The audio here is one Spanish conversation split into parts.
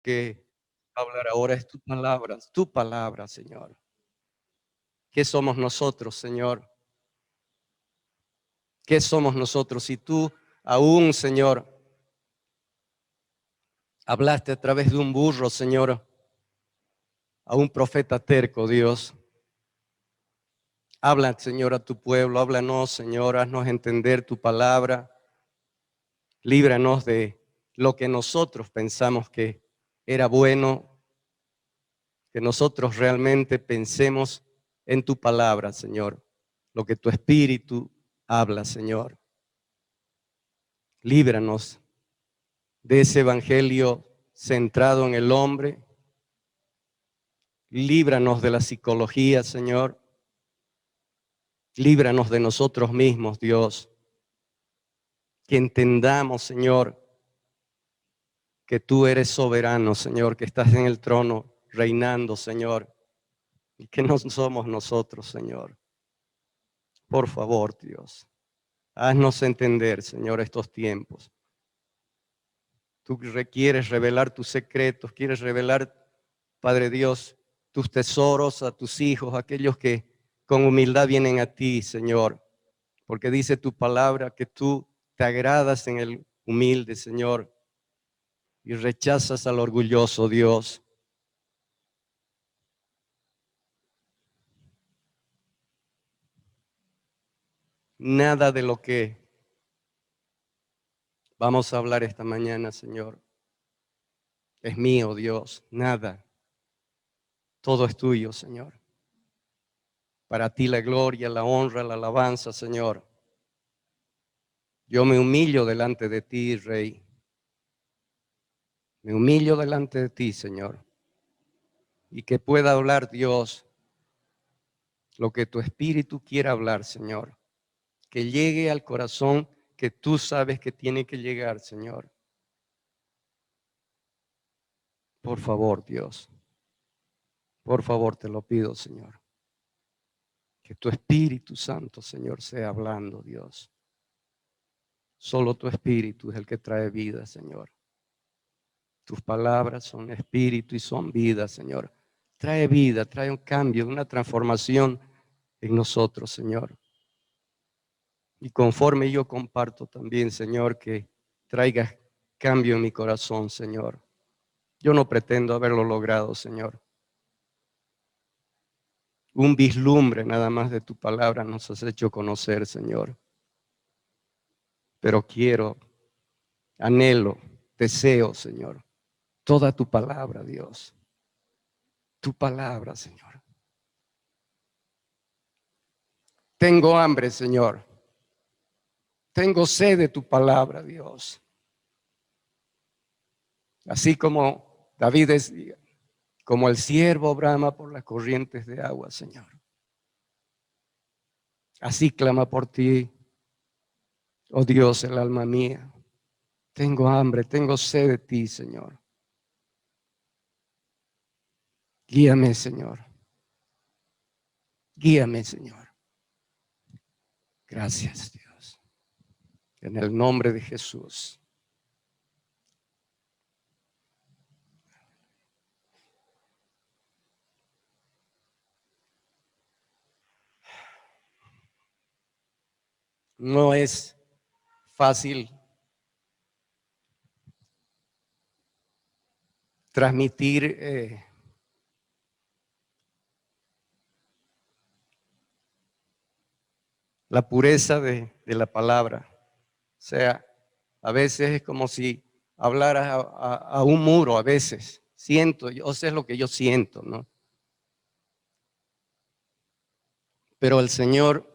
Que hablar ahora es tu palabra, Señor. ¿Qué somos nosotros, Señor? ¿Qué somos nosotros? Si tú aún, Señor, hablaste a través de un burro, Señor, a un profeta terco, Dios. Habla, Señor, a tu pueblo, háblanos, Señor, haznos entender tu palabra. Líbranos de lo que nosotros pensamos que era bueno, que nosotros realmente pensemos en tu palabra, Señor, lo que tu espíritu habla, Señor. Líbranos de ese evangelio centrado en el hombre. Líbranos de la psicología, Señor. Líbranos de nosotros mismos, Dios. Que entendamos, Señor, que tú eres soberano, Señor, que estás en el trono reinando, Señor, y que no somos nosotros, Señor. Por favor, Dios, haznos entender, Señor, estos tiempos. Tú quieres revelar tus secretos, quieres revelar, Padre Dios, tus tesoros a tus hijos, aquellos que con humildad vienen a ti, Señor, porque dice tu palabra que tú te agradas en el humilde, Señor, y rechazas al orgulloso, Dios. Nada de lo que vamos a hablar esta mañana, Señor, es mío, Dios, nada. Todo es tuyo, Señor. Para ti la gloria, la honra, la alabanza, Señor. Yo me humillo delante de ti, Rey. Me humillo delante de ti, Señor. Y que pueda hablar, Dios, lo que tu espíritu quiera hablar, Señor. Que llegue al corazón que tú sabes que tiene que llegar, Señor. Por favor, Dios. Por favor, te lo pido, Señor. Que tu Espíritu Santo, Señor, sea hablando, Dios. Solo tu Espíritu es el que trae vida, Señor. Tus palabras son espíritu y son vida, Señor. Trae vida, trae un cambio, una transformación en nosotros, Señor. Y conforme yo comparto también, Señor, que traiga cambio en mi corazón, Señor. Yo no pretendo haberlo logrado, Señor. Un vislumbre nada más de tu palabra nos has hecho conocer, Señor. Pero quiero, anhelo, deseo, Señor, toda tu palabra, Dios. Tu palabra, Señor. Tengo hambre, Señor. Tengo sed de tu palabra, Dios. Así como David decía, como el ciervo brama por las corrientes de agua, Señor. Así clama por ti, oh Dios, el alma mía. Tengo hambre, tengo sed de ti, Señor. Guíame, Señor. Guíame, Señor. Gracias, Dios. En el nombre de Jesús. No es fácil transmitir la pureza de la palabra. O sea, a veces es como si hablaras a un muro, a veces. Siento, yo sé lo que yo siento, ¿no? Pero el Señor,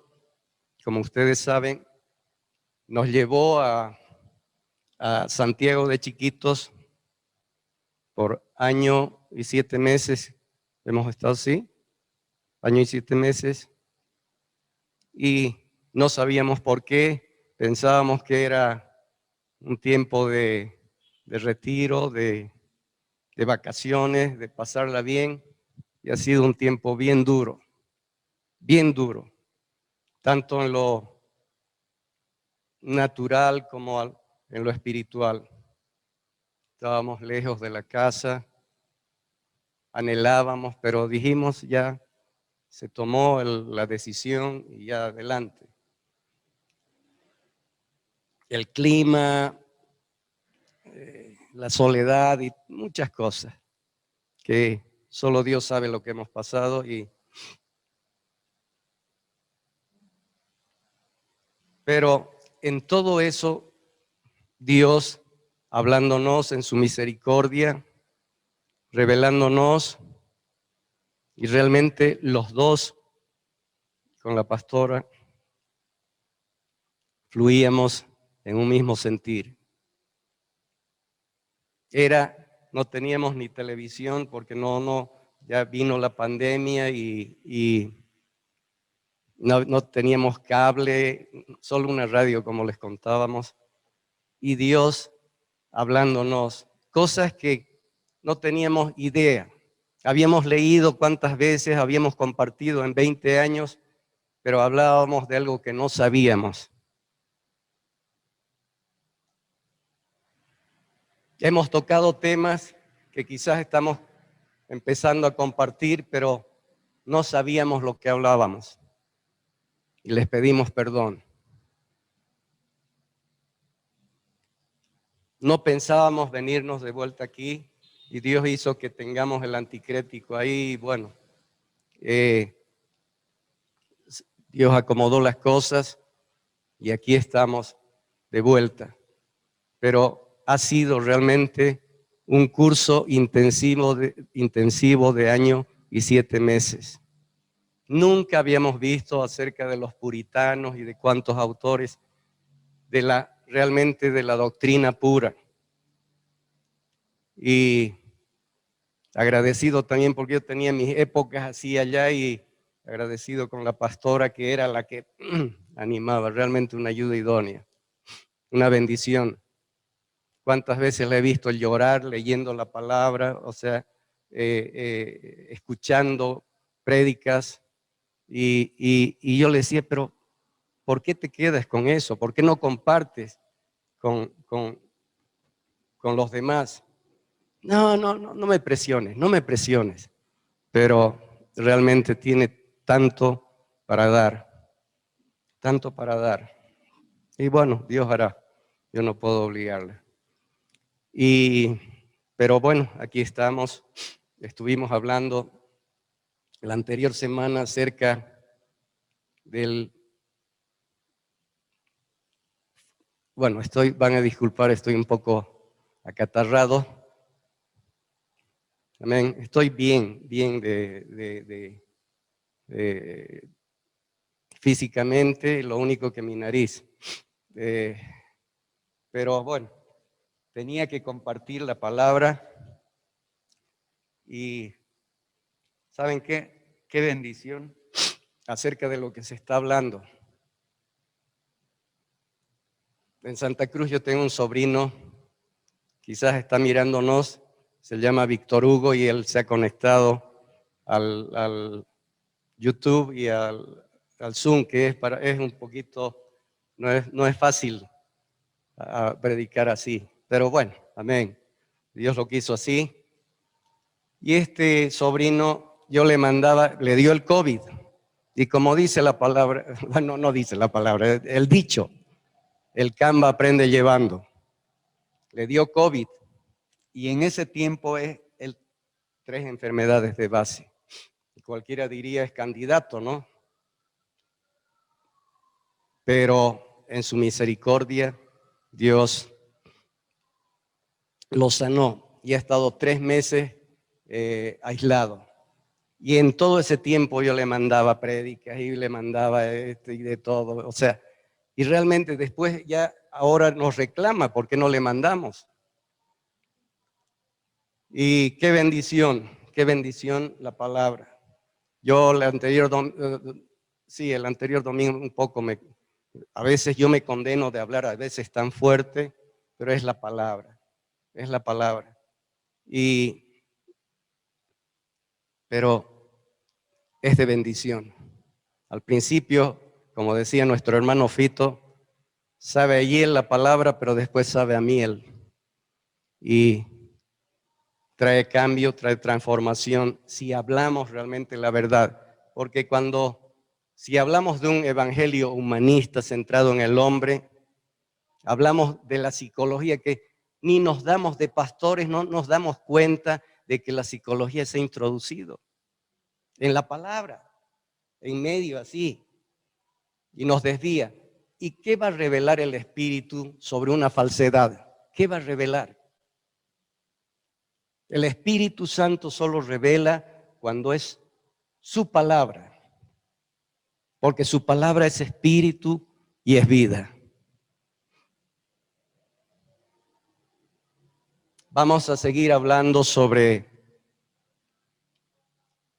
como ustedes saben, nos llevó a Santiago de chiquitos por año y 7 meses. Hemos estado así, año y 7 meses, y no sabíamos por qué. Pensábamos que era un tiempo de retiro, de vacaciones, de pasarla bien, y ha sido un tiempo bien duro, tanto en lo natural como en lo espiritual. estábamos lejos de la casa, anhelábamos, pero dijimos ya, se tomó la decisión y ya adelante. El clima, la soledad y muchas cosas que solo Dios sabe lo que hemos pasado. Pero en todo eso, Dios hablándonos en su misericordia, revelándonos, y realmente los dos con la pastora fluíamos en un mismo sentir. No teníamos ni televisión porque ya vino la pandemia y no teníamos cable, solo una radio como les contábamos. Y Dios hablándonos, cosas que no teníamos idea. Habíamos leído cuántas veces, habíamos compartido en 20 años, pero hablábamos de algo que no sabíamos. Hemos tocado temas que quizás estamos empezando a compartir, pero no sabíamos lo que hablábamos. Y les pedimos perdón. No pensábamos venirnos de vuelta aquí y Dios hizo que tengamos el anticrético ahí. Bueno, Dios acomodó las cosas y aquí estamos de vuelta. Pero ha sido realmente un curso intensivo de año y 7 meses. Nunca habíamos visto acerca de los puritanos y de cuántos autores realmente de la doctrina pura. Y agradecido también porque yo tenía mis épocas así allá y agradecido con la pastora que era la que animaba, realmente una ayuda idónea, una bendición. Cuántas veces la he visto llorar leyendo la palabra, o sea, escuchando prédicas y yo le decía, pero ¿por qué te quedas con eso? ¿Por qué no compartes con los demás? No me presiones, no me presiones. Pero realmente tiene tanto para dar, tanto para dar. Y bueno, Dios hará, yo no puedo obligarle. Pero bueno, aquí estamos, estuvimos hablando la anterior semana acerca bueno, van a disculpar, estoy un poco acatarrado. Amén, estoy bien físicamente, lo único que mi nariz. Pero bueno, tenía que compartir la palabra y ¿saben qué? Qué bendición acerca de lo que se está hablando. En Santa Cruz yo tengo un sobrino, quizás está mirándonos, se llama Víctor Hugo y él se ha conectado al YouTube y al Zoom, que es un poquito, no es fácil predicar así, pero bueno, amén. Dios lo quiso así. Y este sobrino, yo le dio el COVID. Y como dice la palabra, bueno, no dice la palabra, el dicho, el Canva aprende llevando. Le dio COVID. Y en ese tiempo es 3 enfermedades de base. Y cualquiera diría es candidato, ¿no? Pero en su misericordia, Dios lo sanó y ha estado 3 meses aislado. Y en todo ese tiempo yo le mandaba prédicas y le mandaba y de todo. O sea, y realmente después ya ahora nos reclama porque no le mandamos. Y qué bendición la palabra. Yo el anterior domingo un poco a veces yo me condeno de hablar a veces tan fuerte, pero es la palabra, es la palabra. Pero es de bendición. Al principio, como decía nuestro hermano Fito, sabe a hiel la palabra, pero después sabe a miel. y trae cambio, trae transformación si hablamos realmente la verdad. Porque si hablamos de un evangelio humanista centrado en el hombre, hablamos de la psicología que ni nos damos de pastores, no nos damos cuenta de que la psicología se ha introducido en la palabra, en medio así, y nos desvía. ¿Y qué va a revelar el Espíritu sobre una falsedad? ¿Qué va a revelar? El Espíritu Santo solo revela cuando es su palabra, porque su palabra es espíritu y es vida. Vamos a seguir hablando sobre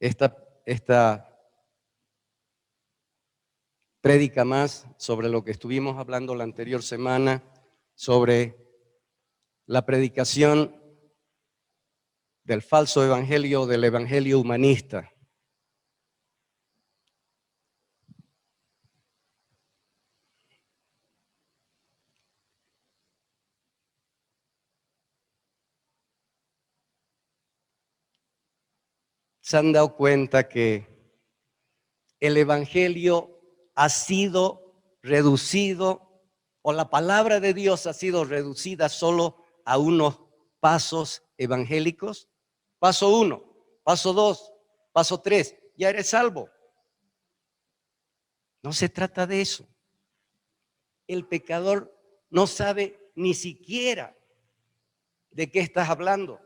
esta prédica más, sobre lo que estuvimos hablando la anterior semana, sobre la predicación del falso evangelio, del evangelio humanista. Se han dado cuenta que el evangelio ha sido reducido, o la palabra de Dios ha sido reducida solo a unos pasos evangélicos. Paso 1, paso 2, paso 3, ya eres salvo. No se trata de eso. El pecador no sabe ni siquiera de qué estás hablando.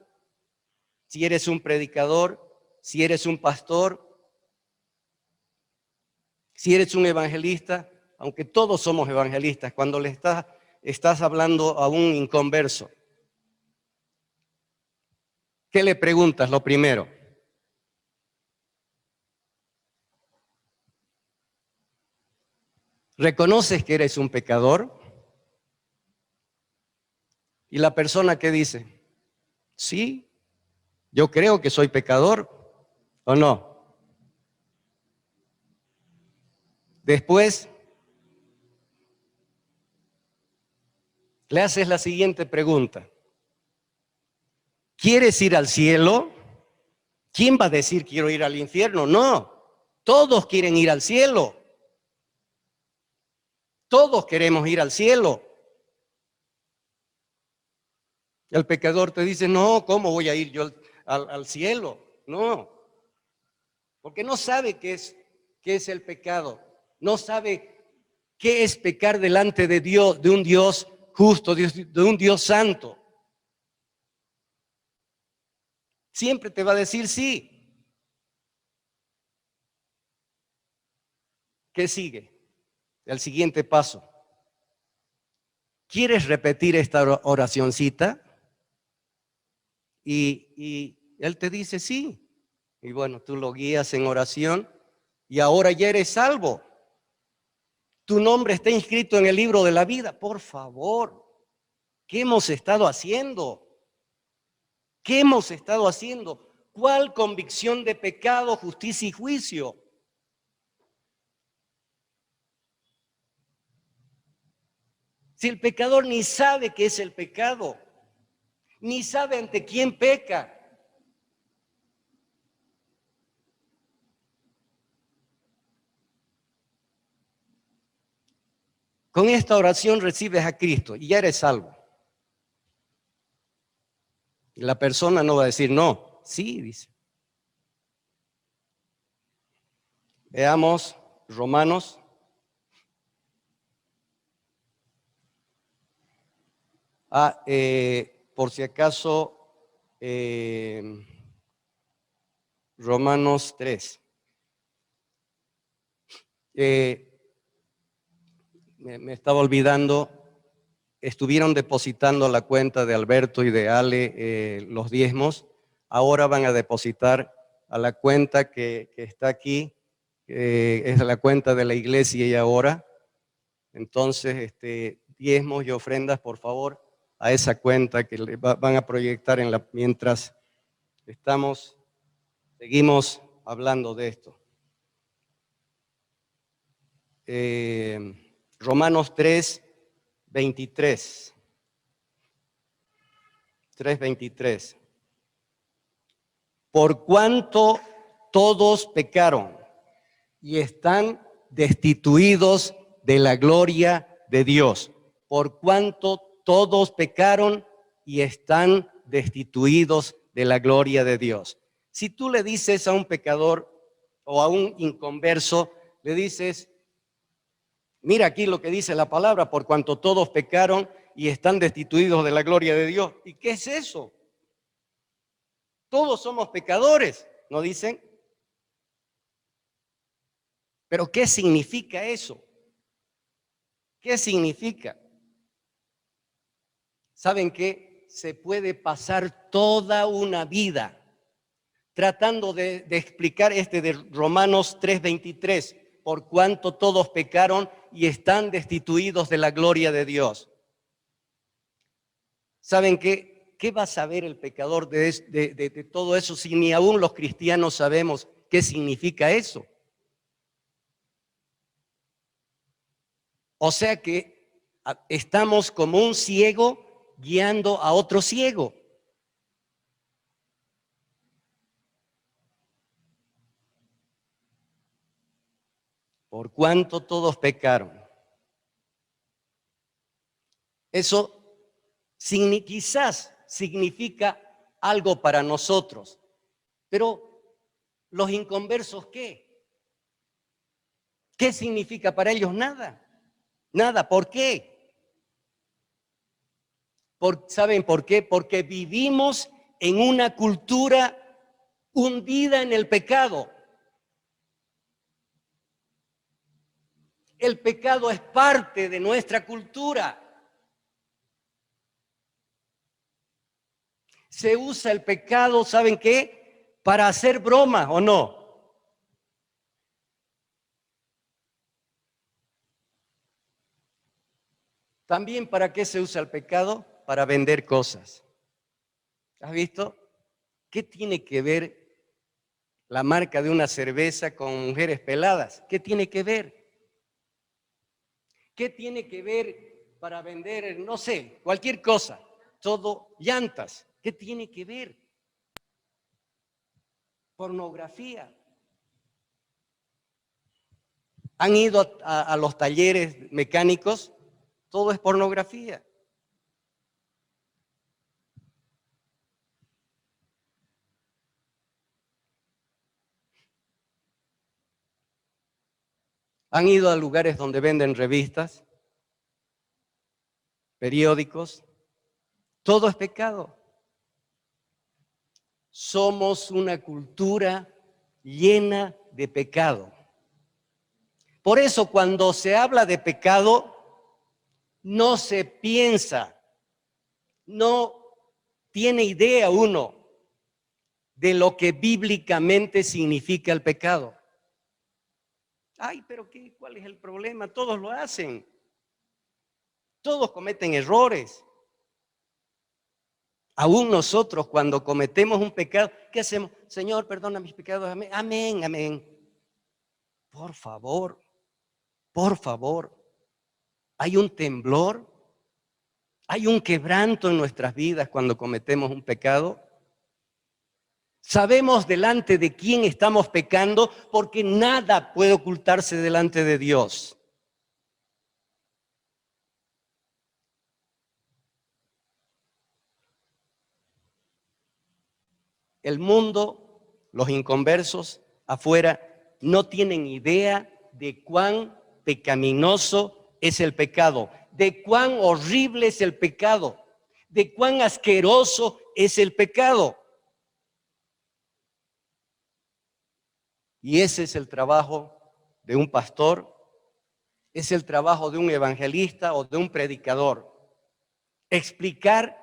Si eres un predicador, si eres un pastor, si eres un evangelista, aunque todos somos evangelistas, cuando le estás hablando a un inconverso, ¿qué le preguntas lo primero? ¿Reconoces que eres un pecador? Y la persona que dice, sí, yo creo que soy pecador, ¿o no? Después le haces la siguiente pregunta. ¿Quieres ir al cielo? ¿Quién va a decir quiero ir al infierno? No, todos quieren ir al cielo. Todos queremos ir al cielo. El pecador te dice, no, ¿cómo voy a ir yo al cielo? No, porque no sabe qué es el pecado. No sabe qué es pecar delante de Dios, de un Dios justo, de un Dios santo. Siempre te va a decir sí. ¿Qué sigue? El siguiente paso. ¿Quieres repetir esta oracioncita? Y él te dice sí. Y bueno, tú lo guías en oración y ahora ya eres salvo. Tu nombre está inscrito en el libro de la vida. Por favor, ¿qué hemos estado haciendo? ¿Qué hemos estado haciendo? ¿Cuál convicción de pecado, justicia y juicio? Si el pecador ni sabe qué es el pecado, ni sabe ante quién peca. Con esta oración recibes a Cristo y ya eres salvo. Y la persona no va a decir no, sí, dice. Veamos Romanos. Por si acaso, Romanos 3. Me estaba olvidando, estuvieron depositando a la cuenta de Alberto y de Ale los diezmos, ahora van a depositar a la cuenta que está aquí, es la cuenta de la iglesia y ahora. Entonces, diezmos y ofrendas, por favor, a esa cuenta que van a proyectar mientras seguimos hablando de esto. Romanos 3, 23. 3:23. Por cuanto todos pecaron y están destituidos de la gloria de Dios. Por cuanto todos pecaron y están destituidos de la gloria de Dios. Si tú le dices a un pecador o a un inconverso, le dices, mira aquí lo que dice la palabra, por cuanto todos pecaron y están destituidos de la gloria de Dios. ¿Y qué es eso? Todos somos pecadores, ¿no dicen? Pero ¿qué significa eso? ¿Qué significa? ¿Saben qué? Se puede pasar toda una vida tratando de explicar de Romanos 3:23, por cuanto todos pecaron y están destituidos de la gloria de Dios. ¿Saben qué? ¿Qué va a saber el pecador de todo eso si ni aún los cristianos sabemos qué significa eso? O sea que estamos como un ciego guiando a otro ciego. Por cuanto todos pecaron. Eso quizás significa algo para nosotros, pero los inconversos, ¿qué? ¿Qué significa para ellos? Nada. Nada. ¿Por qué? ¿Saben por qué? Porque vivimos en una cultura hundida en el pecado. El pecado es parte de nuestra cultura. Se usa el pecado, ¿saben qué? Para hacer broma, ¿o no? También, ¿para qué se usa el pecado? Para vender cosas. ¿Has visto? ¿Qué tiene que ver la marca de una cerveza con mujeres peladas? ¿Qué tiene que ver? ¿Qué tiene que ver para vender, no sé, cualquier cosa? Todo, llantas. ¿Qué tiene que ver? Pornografía. ¿Han ido a los talleres mecánicos? Todo es pornografía. ¿Han ido a lugares donde venden revistas, periódicos? Todo es pecado. Somos una cultura llena de pecado. Por eso cuando se habla de pecado, no se piensa, no tiene idea uno de lo que bíblicamente significa el pecado. Ay, pero ¿cuál es el problema? Todos lo hacen. Todos cometen errores. Aún nosotros cuando cometemos un pecado, ¿qué hacemos? Señor, perdona mis pecados. Amén, amén, amén. Por favor, por favor. Hay un temblor, hay un quebranto en nuestras vidas cuando cometemos un pecado. Sabemos delante de quién estamos pecando porque nada puede ocultarse delante de Dios. El mundo, los inconversos afuera, no tienen idea de cuán pecaminoso es el pecado, de cuán horrible es el pecado, de cuán asqueroso es el pecado. Y ese es el trabajo de un pastor, es el trabajo de un evangelista o de un predicador. Explicar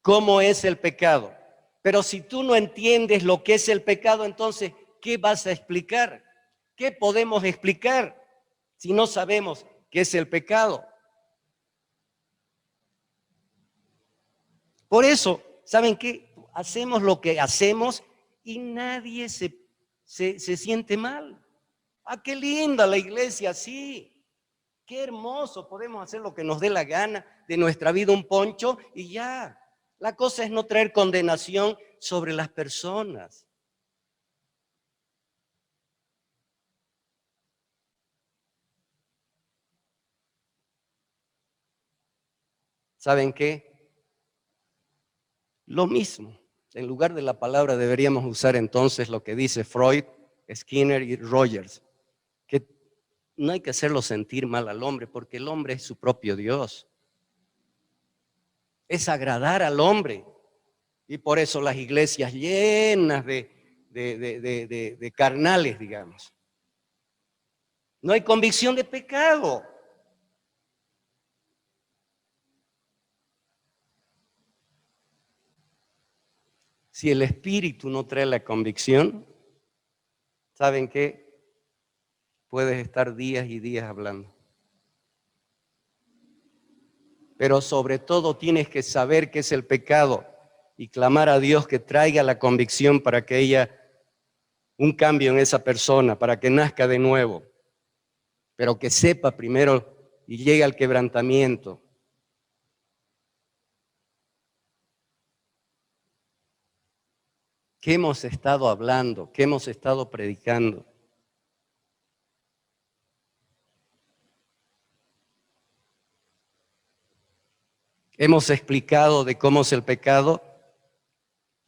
cómo es el pecado. Pero si tú no entiendes lo que es el pecado, entonces, ¿qué vas a explicar? ¿Qué podemos explicar si no sabemos qué es el pecado? Por eso, ¿saben qué? Hacemos lo que hacemos y nadie se siente mal. Ah, qué linda la iglesia, sí. Qué hermoso, podemos hacer lo que nos dé la gana de nuestra vida, un poncho y ya. La cosa es no traer condenación sobre las personas. ¿Saben qué? Lo mismo. En lugar de la palabra deberíamos usar entonces lo que dice Freud, Skinner y Rogers, que no hay que hacerlo sentir mal al hombre, porque el hombre es su propio Dios. Es agradar al hombre. Y por eso las iglesias llenas de carnales, digamos. No hay convicción de pecado. Si el Espíritu no trae la convicción, ¿saben qué? Puedes estar días y días hablando. Pero sobre todo tienes que saber qué es el pecado y clamar a Dios que traiga la convicción para que haya un cambio en esa persona, para que nazca de nuevo, pero que sepa primero y llegue al quebrantamiento. ¿Qué hemos estado hablando? ¿Qué hemos estado predicando? Hemos explicado de cómo es el pecado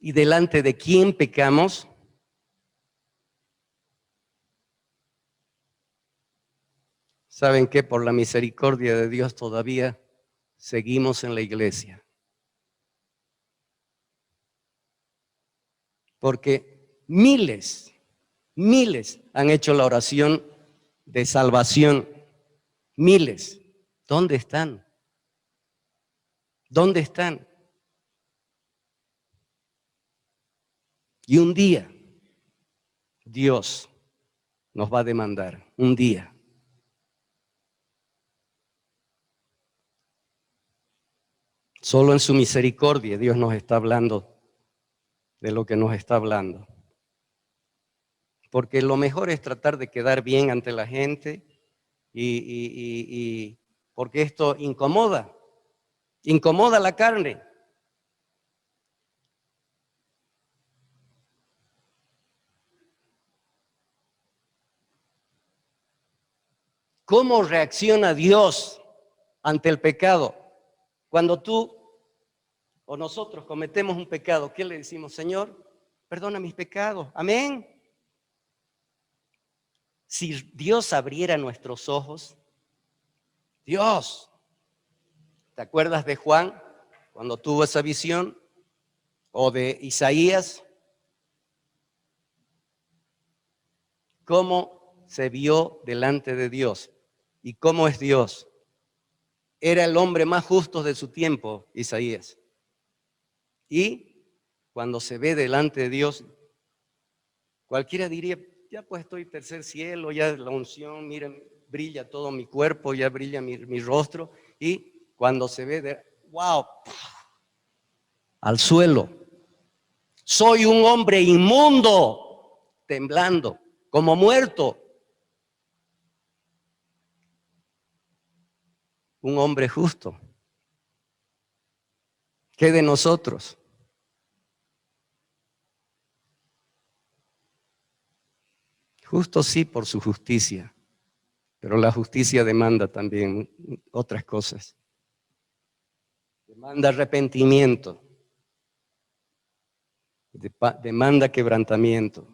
y delante de quién pecamos. ¿Saben qué? Por la misericordia de Dios todavía seguimos en la iglesia. Porque miles han hecho la oración de salvación. Miles. ¿Dónde están? ¿Dónde están? Y un día Dios nos va a demandar. Un día. Solo en su misericordia Dios nos está hablando de lo que nos está hablando. Porque lo mejor es tratar de quedar bien ante la gente y porque esto incomoda la carne. ¿Cómo reacciona Dios ante el pecado? Cuando tú o nosotros cometemos un pecado, ¿qué le decimos? Señor, perdona mis pecados. Amén. Si Dios abriera nuestros ojos, Dios, ¿te acuerdas de Juan cuando tuvo esa visión? O de Isaías, cómo se vio delante de Dios y cómo es Dios. Era el hombre más justo de su tiempo, Isaías. Y cuando se ve delante de Dios, cualquiera diría, ya pues estoy tercer cielo, ya la unción, miren, brilla todo mi cuerpo, ya brilla mi rostro. Y cuando se ve, wow, al suelo. Soy un hombre inmundo, temblando, como muerto. Un hombre justo. ¿Qué de nosotros? Justo sí por su justicia, pero la justicia demanda también otras cosas. Demanda arrepentimiento, demanda quebrantamiento.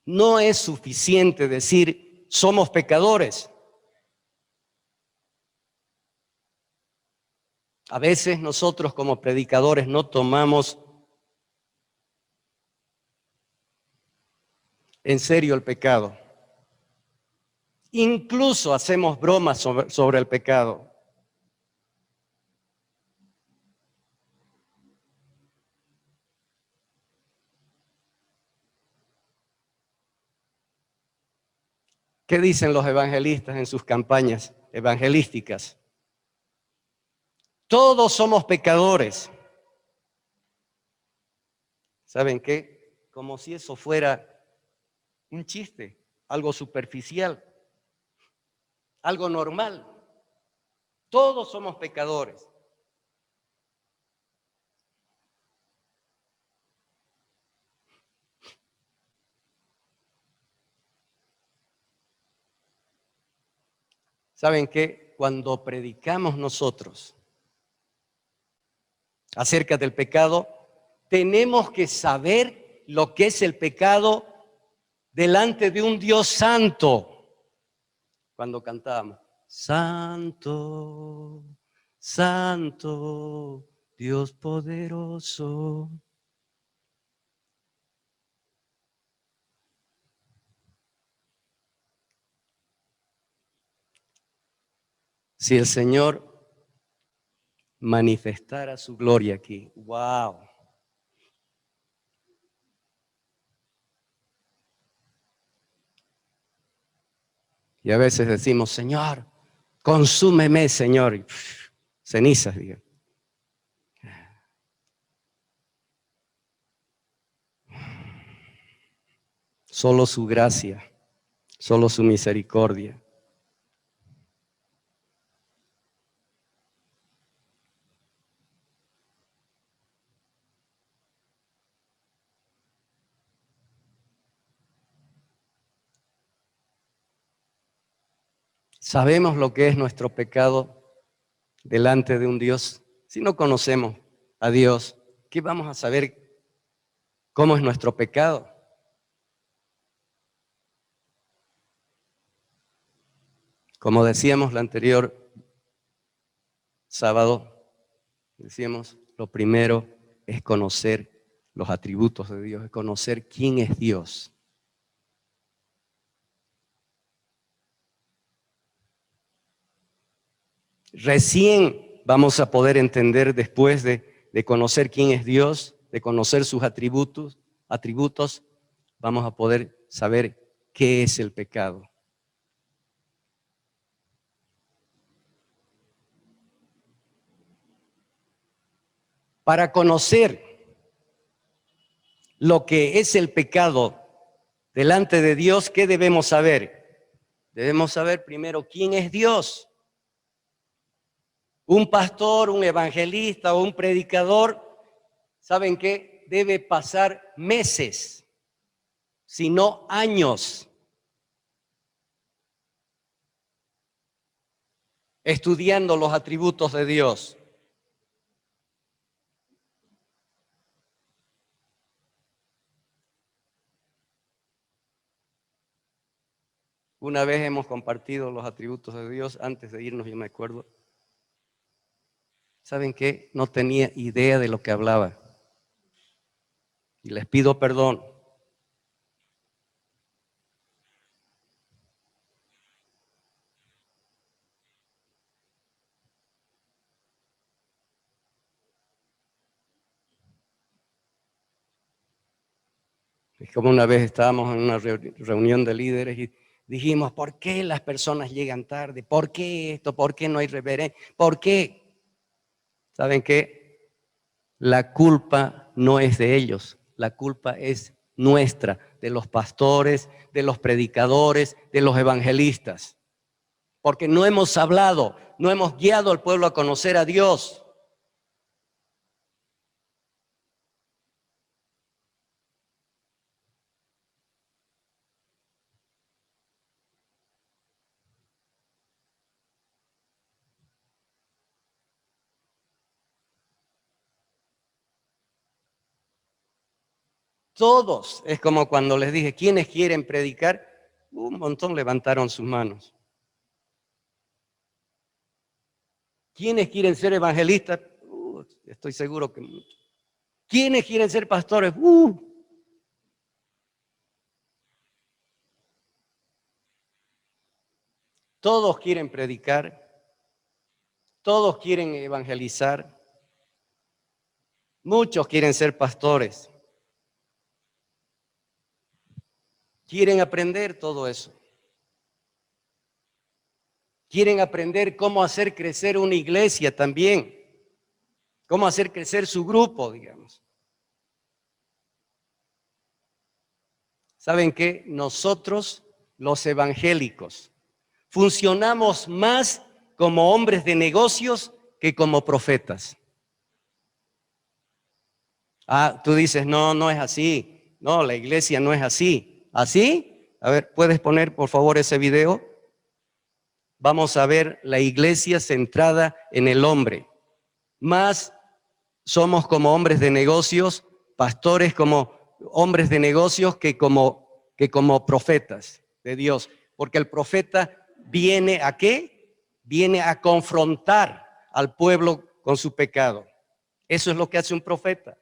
No es suficiente decir somos pecadores. A veces nosotros como predicadores no tomamos en serio el pecado. Incluso hacemos bromas sobre el pecado. ¿Qué dicen los evangelistas en sus campañas evangelísticas? Todos somos pecadores. ¿Saben qué? Como si eso fuera un chiste, algo superficial, algo normal. Todos somos pecadores. ¿Saben qué? Cuando predicamos nosotros acerca del pecado, tenemos que saber lo que es el pecado delante de un Dios santo. Cuando cantamos, Santo, Santo, Dios poderoso. Si el Señor manifestara su gloria aquí, wow. Y a veces decimos, Señor, consúmeme, Señor. Y, cenizas, diga. Solo su gracia, solo su misericordia. Sabemos lo que es nuestro pecado delante de un Dios. Si no conocemos a Dios, ¿qué vamos a saber cómo es nuestro pecado? Como decíamos el anterior sábado, decíamos, lo primero es conocer los atributos de Dios, es conocer quién es Dios. Recién vamos a poder entender después de conocer quién es Dios, de conocer sus atributos, vamos a poder saber qué es el pecado. Para conocer lo que es el pecado delante de Dios, ¿qué debemos saber? Debemos saber primero quién es Dios. Un pastor, un evangelista o un predicador, ¿saben qué? Debe pasar meses, si no años, estudiando los atributos de Dios. Una vez hemos compartido los atributos de Dios, antes de irnos, yo me acuerdo. ¿Saben qué? No tenía idea de lo que hablaba. Y les pido perdón. Es como una vez estábamos en una reunión de líderes y dijimos, ¿por qué las personas llegan tarde? ¿Por qué esto? ¿Por qué no hay reverencia? ¿Por qué? ¿Saben qué? La culpa no es de ellos, la culpa es nuestra, de los pastores, de los predicadores, de los evangelistas. Porque no hemos hablado, no hemos guiado al pueblo a conocer a Dios. Todos, es como cuando les dije, ¿quiénes quieren predicar? Un montón levantaron sus manos. ¿Quiénes quieren ser evangelistas? Estoy seguro que muchos. ¿Quiénes quieren ser pastores? Todos quieren predicar, todos quieren evangelizar, muchos quieren ser pastores, quieren aprender todo eso. Quieren aprender cómo hacer crecer una iglesia también, cómo hacer crecer su grupo, digamos. ¿Saben qué? Nosotros, los evangélicos, funcionamos más como hombres de negocios que como profetas. Ah, tú dices, no, no es así. No, la iglesia no es así. ¿Así? A ver, ¿puedes poner por favor ese video? Vamos a ver la iglesia centrada en el hombre. Más somos como hombres de negocios, pastores como hombres de negocios que como profetas de Dios. Porque el profeta viene ¿a qué? Viene a confrontar al pueblo con su pecado. Eso es lo que hace un profeta.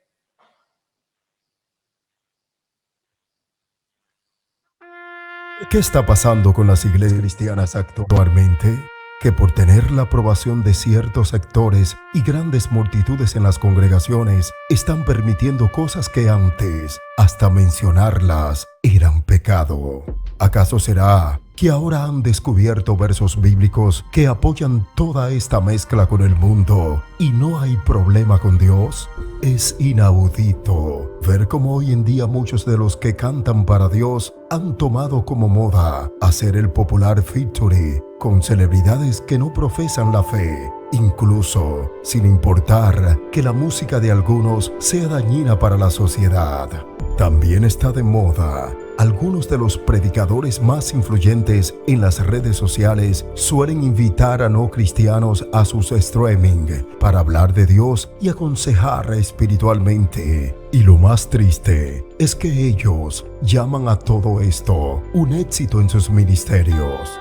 ¿Qué está pasando con las iglesias cristianas actualmente? Que por tener la aprobación de ciertos sectores y grandes multitudes en las congregaciones, están permitiendo cosas que antes, hasta mencionarlas, eran pecado. ¿Acaso será que ahora han descubierto versos bíblicos que apoyan toda esta mezcla con el mundo y no hay problema con Dios? Es inaudito ver cómo hoy en día muchos de los que cantan para Dios han tomado como moda hacer el popular featuring con celebridades que no profesan la fe, incluso sin importar que la música de algunos sea dañina para la sociedad. También está de moda. Algunos de los predicadores más influyentes en las redes sociales suelen invitar a no cristianos a sus streaming para hablar de Dios y aconsejar espiritualmente. Y lo más triste es que ellos llaman a todo esto un éxito en sus ministerios.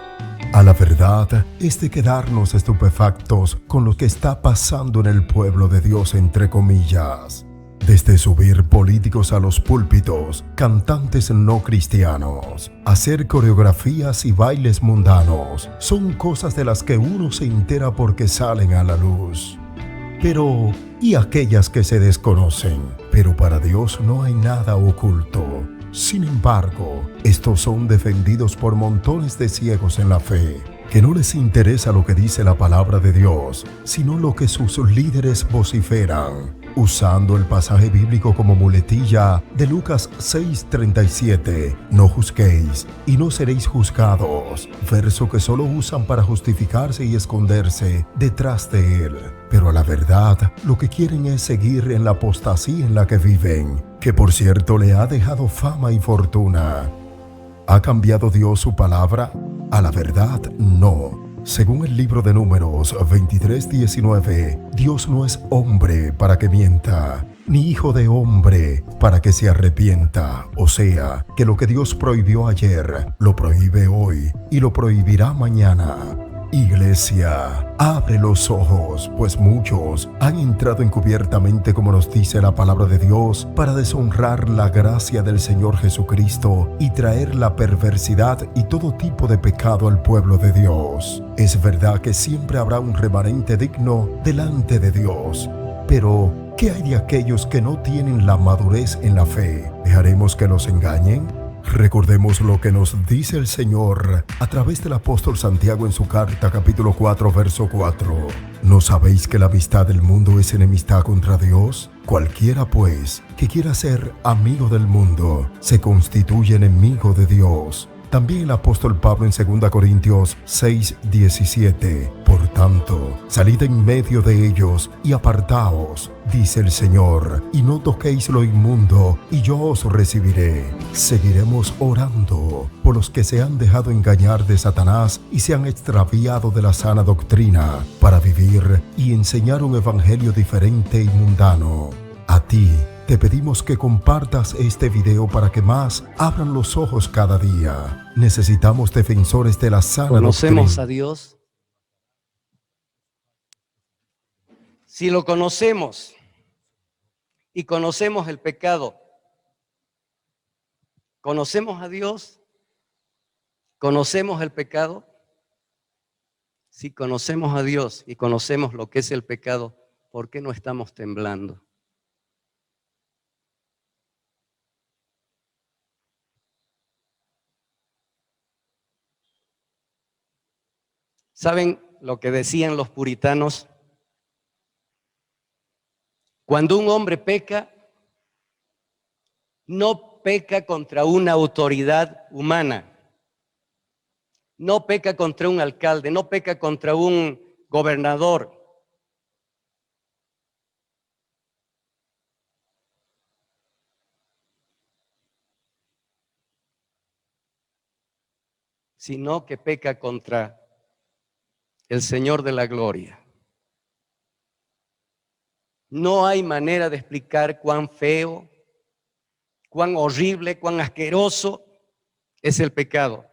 A la verdad es de quedarnos estupefactos con lo que está pasando en el pueblo de Dios, entre comillas. Desde subir políticos a los púlpitos, cantantes no cristianos, hacer coreografías y bailes mundanos, son cosas de las que uno se entera porque salen a la luz. Pero, ¿y aquellas que se desconocen? Pero para Dios no hay nada oculto. Sin embargo, estos son defendidos por montones de ciegos en la fe, que no les interesa lo que dice la palabra de Dios, sino lo que sus líderes vociferan, usando el pasaje bíblico como muletilla de Lucas 6:37, no juzguéis y no seréis juzgados, verso que solo usan para justificarse y esconderse detrás de él. Pero a la verdad, lo que quieren es seguir en la apostasía en la que viven, que por cierto le ha dejado fama y fortuna. ¿Ha cambiado Dios su palabra? A la verdad, no. Según el libro de Números 23:19, Dios no es hombre para que mienta, ni hijo de hombre para que se arrepienta. O sea, que lo que Dios prohibió ayer, lo prohíbe hoy y lo prohibirá mañana. Iglesia, abre los ojos, pues muchos han entrado encubiertamente, como nos dice la palabra de Dios, para deshonrar la gracia del Señor Jesucristo y traer la perversidad y todo tipo de pecado al pueblo de Dios. Es verdad que siempre habrá un remanente digno delante de Dios, pero ¿qué hay de aquellos que no tienen la madurez en la fe? ¿Dejaremos que nos engañen? Recordemos lo que nos dice el Señor a través del apóstol Santiago en su carta capítulo 4 verso 4. ¿No sabéis que la amistad del mundo es enemistad contra Dios? Cualquiera pues que quiera ser amigo del mundo se constituye enemigo de Dios. También el apóstol Pablo en 2 Corintios 6:17. Por tanto, salid en medio de ellos y apartaos, dice el Señor, y no toquéis lo inmundo, y yo os recibiré. Seguiremos orando por los que se han dejado engañar de Satanás y se han extraviado de la sana doctrina para vivir y enseñar un evangelio diferente y mundano. A ti te pedimos que compartas este video para que más abran los ojos cada día. Necesitamos defensores de la sana doctrina. ¿Conocemos a Dios? Si lo conocemos y conocemos el pecado, ¿conocemos a Dios? ¿Conocemos el pecado? Si conocemos a Dios y conocemos lo que es el pecado, ¿por qué no estamos temblando? ¿Saben lo que decían los puritanos? Cuando un hombre peca, no peca contra una autoridad humana, no peca contra un alcalde, no peca contra un gobernador. Sino que peca contra el Señor de la gloria. No hay manera de explicar cuán feo, cuán horrible, cuán asqueroso es el pecado.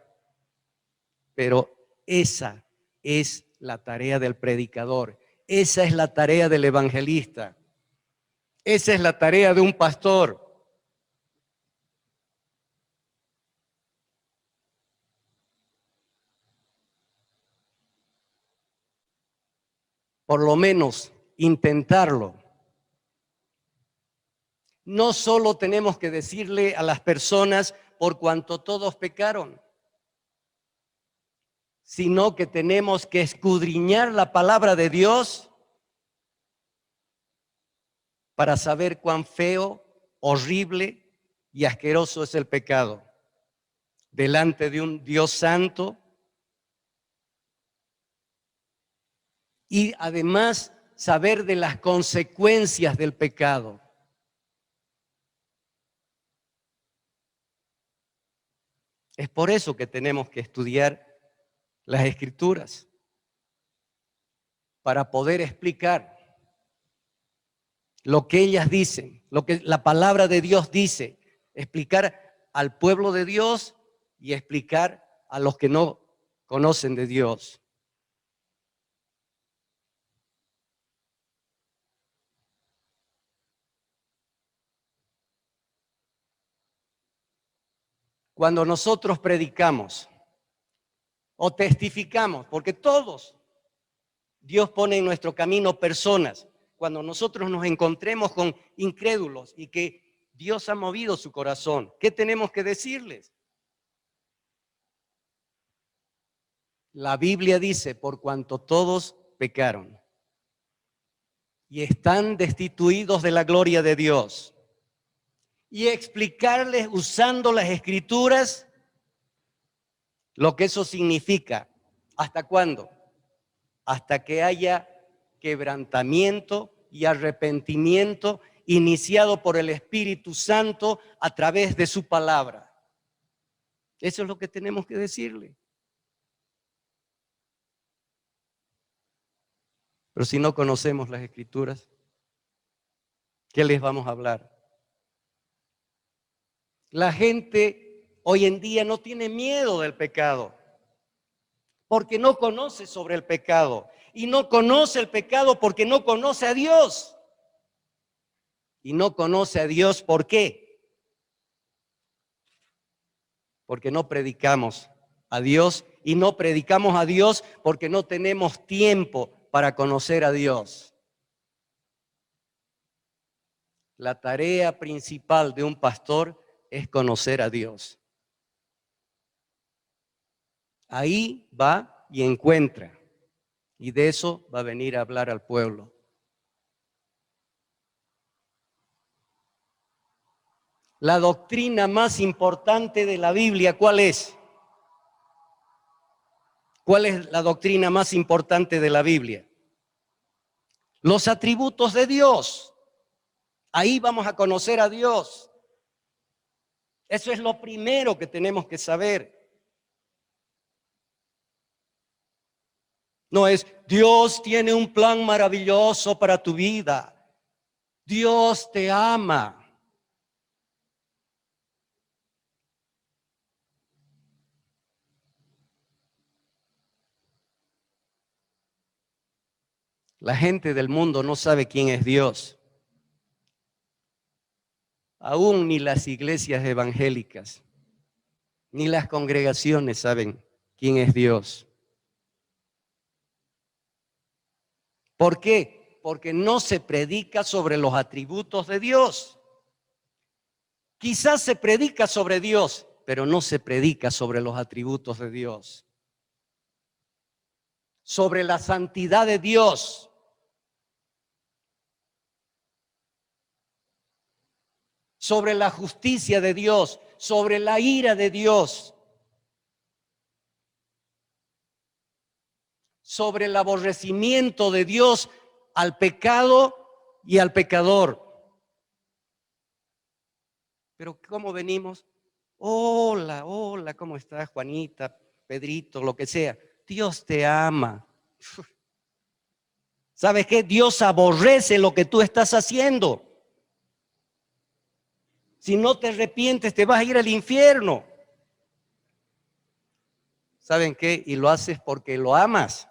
Pero esa es la tarea del predicador, esa es la tarea del evangelista, esa es la tarea de un pastor. Por lo menos intentarlo. No solo tenemos que decirle a las personas por cuanto todos pecaron, sino que tenemos que escudriñar la palabra de Dios para saber cuán feo, horrible y asqueroso es el pecado delante de un Dios santo, y además saber de las consecuencias del pecado. Es por eso que tenemos que estudiar las Escrituras, para poder explicar lo que ellas dicen, lo que la palabra de Dios dice, explicar al pueblo de Dios y explicar a los que no conocen de Dios. Cuando nosotros predicamos o testificamos, porque todos, Dios pone en nuestro camino personas, cuando nosotros nos encontremos con incrédulos y que Dios ha movido su corazón, ¿qué tenemos que decirles? La Biblia dice, por cuanto todos pecaron y están destituidos de la gloria de Dios, y explicarles usando las Escrituras lo que eso significa. ¿Hasta cuándo? Hasta que haya quebrantamiento y arrepentimiento iniciado por el Espíritu Santo a través de su palabra. Eso es lo que tenemos que decirle. Pero si no conocemos las Escrituras, ¿qué les vamos a hablar? La gente hoy en día no tiene miedo del pecado, porque no conoce sobre el pecado. Y no conoce el pecado porque no conoce a Dios. Y no conoce a Dios, ¿por qué? Porque no predicamos a Dios, y no predicamos a Dios porque no tenemos tiempo para conocer a Dios. La tarea principal de un pastor es conocer a Dios. Ahí va y encuentra, y de eso va a venir a hablar al pueblo. La doctrina más importante de la Biblia, ¿cuál es? ¿Cuál es la doctrina más importante de la Biblia? Los atributos de Dios. Ahí vamos a conocer a Dios. Eso es lo primero que tenemos que saber. No es, Dios tiene un plan maravilloso para tu vida. Dios te ama. La gente del mundo no sabe quién es Dios. Aún ni las iglesias evangélicas, ni las congregaciones saben quién es Dios. ¿Por qué? Porque no se predica sobre los atributos de Dios. Quizás se predica sobre Dios, pero no se predica sobre los atributos de Dios. Sobre la santidad de Dios. sobre la justicia de Dios, sobre la ira de Dios, sobre el aborrecimiento de Dios al pecado y al pecador. Pero ¿cómo venimos? Hola, hola, ¿cómo estás, Juanita, Pedrito, lo que sea? Dios te ama. ¿Sabes qué? Dios aborrece lo que tú estás haciendo. Si no te arrepientes, te vas a ir al infierno. ¿Saben qué? Y lo haces porque lo amas.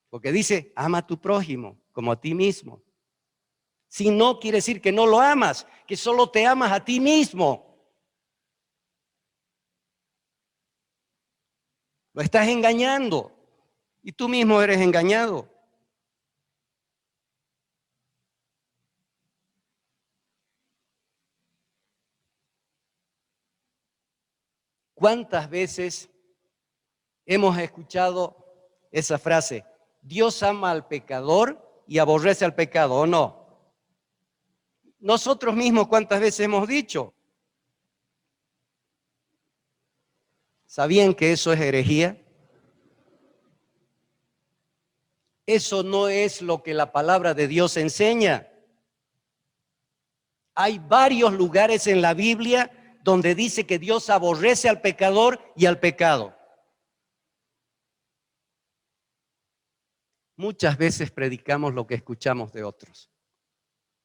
Porque dice, ama a tu prójimo como a ti mismo. Si no, quiere decir que no lo amas, que solo te amas a ti mismo. Lo estás engañando y tú mismo eres engañado. ¿Cuántas veces hemos escuchado esa frase? Dios ama al pecador y aborrece al pecado, ¿o no? Nosotros mismos, ¿cuántas veces hemos dicho? ¿Sabían que eso es herejía? Eso no es lo que la palabra de Dios enseña. Hay varios lugares en la Biblia donde dice que Dios aborrece al pecador y al pecado. Muchas veces predicamos lo que escuchamos de otros,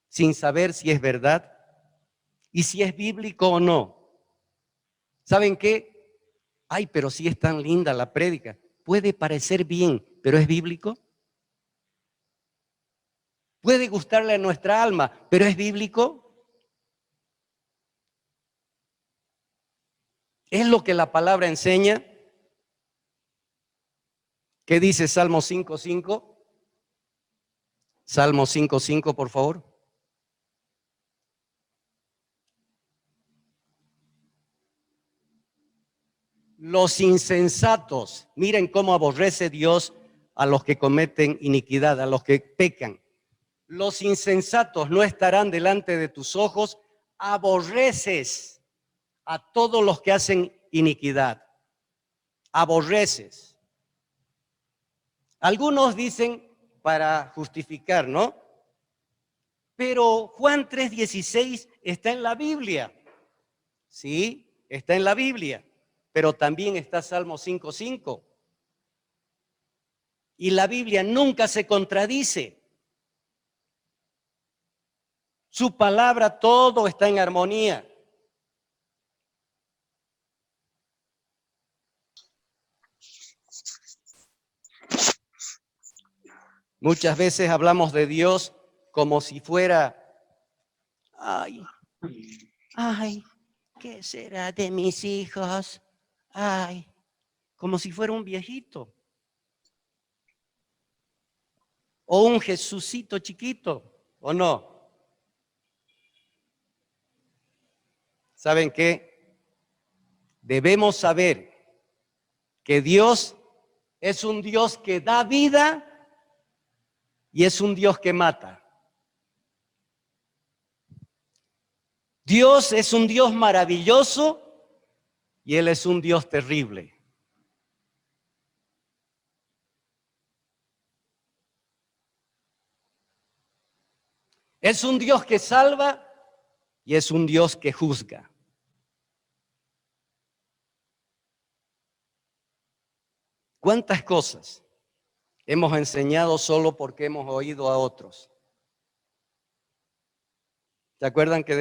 sin saber si es verdad y si es bíblico o no. ¿Saben qué? Ay, pero si es tan linda la prédica. Puede parecer bien, pero ¿es bíblico? Puede gustarle a nuestra alma, pero ¿es bíblico? ¿Es lo que la palabra enseña? ¿Qué dice Salmo 5:5? Salmo 5:5, por favor. Los insensatos, miren cómo aborrece Dios a los que cometen iniquidad, a los que pecan. Los insensatos no estarán delante de tus ojos, aborreces a todos los que hacen iniquidad. Aborreces. Algunos dicen para justificar, ¿no? Pero Juan 3:16 está en la Biblia. Sí, está en la Biblia, pero también está Salmo 5:5. Y la Biblia nunca se contradice. Su palabra, todo está en armonía. Muchas veces hablamos de Dios como si fuera, ay, ay, ¿qué será de mis hijos? Ay, como si fuera un viejito o un Jesucito chiquito, ¿o no? ¿Saben qué? Debemos saber que Dios es un Dios que da vida y es un Dios que mata. Dios es un Dios maravilloso y Él es un Dios terrible. Es un Dios que salva y es un Dios que juzga. ¿Cuántas cosas hemos enseñado solo porque hemos oído a otros? ¿Se acuerdan que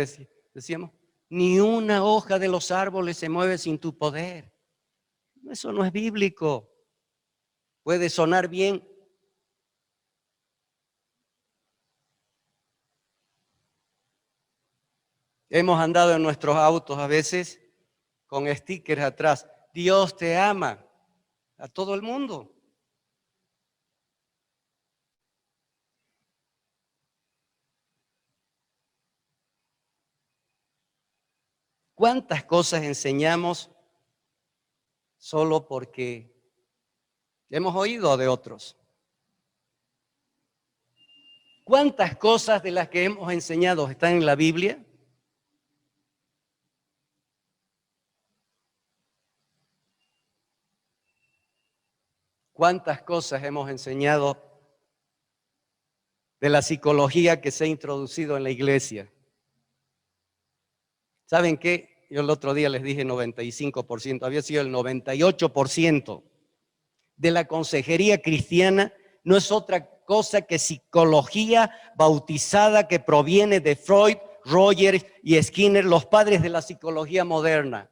decíamos? Ni una hoja de los árboles se mueve sin tu poder. Eso no es bíblico. Puede sonar bien. Hemos andado en nuestros autos a veces con stickers atrás. Dios te ama a todo el mundo. ¿Cuántas cosas enseñamos solo porque hemos oído de otros? ¿Cuántas cosas de las que hemos enseñado están en la Biblia? ¿Cuántas cosas hemos enseñado de la psicología que se ha introducido en la iglesia? ¿Saben qué? Yo el otro día les dije 95%, había sido el 98% de la consejería cristiana no es otra cosa que psicología bautizada que proviene de Freud, Rogers y Skinner, los padres de la psicología moderna.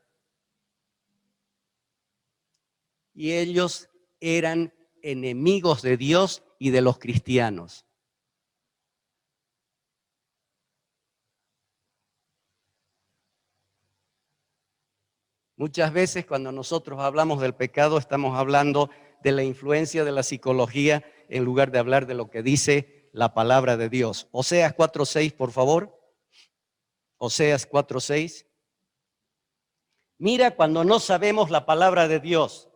Y ellos eran enemigos de Dios y de los cristianos. Muchas veces cuando nosotros hablamos del pecado estamos hablando de la influencia de la psicología en lugar de hablar de lo que dice la palabra de Dios. Oseas 4:6, por favor. Oseas 4:6. Mira cuando no sabemos la palabra de Dios.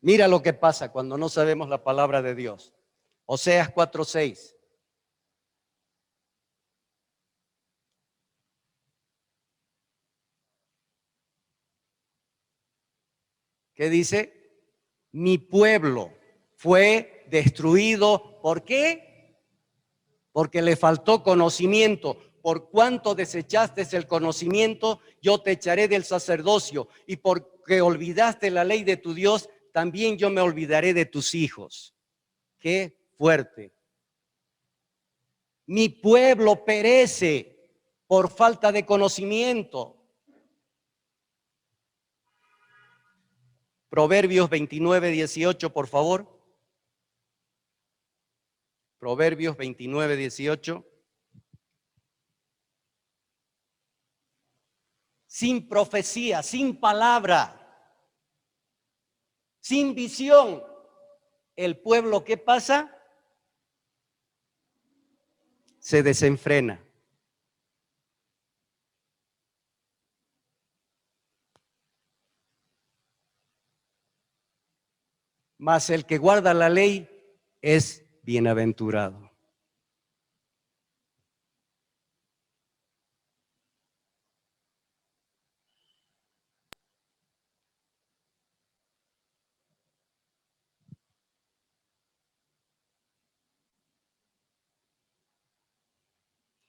Mira lo que pasa cuando no sabemos la palabra de Dios. Oseas 4:6. ¿Qué dice? Mi pueblo fue destruido. ¿Por qué? Porque le faltó conocimiento. Por cuanto desechaste el conocimiento, yo te echaré del sacerdocio. Y porque olvidaste la ley de tu Dios, también yo me olvidaré de tus hijos. Qué fuerte. Mi pueblo perece por falta de conocimiento. Proverbios 29:18, por favor. Proverbios 29:18. Sin profecía, sin palabra, sin visión, el pueblo, ¿qué pasa? Se desenfrena. Mas el que guarda la ley es bienaventurado.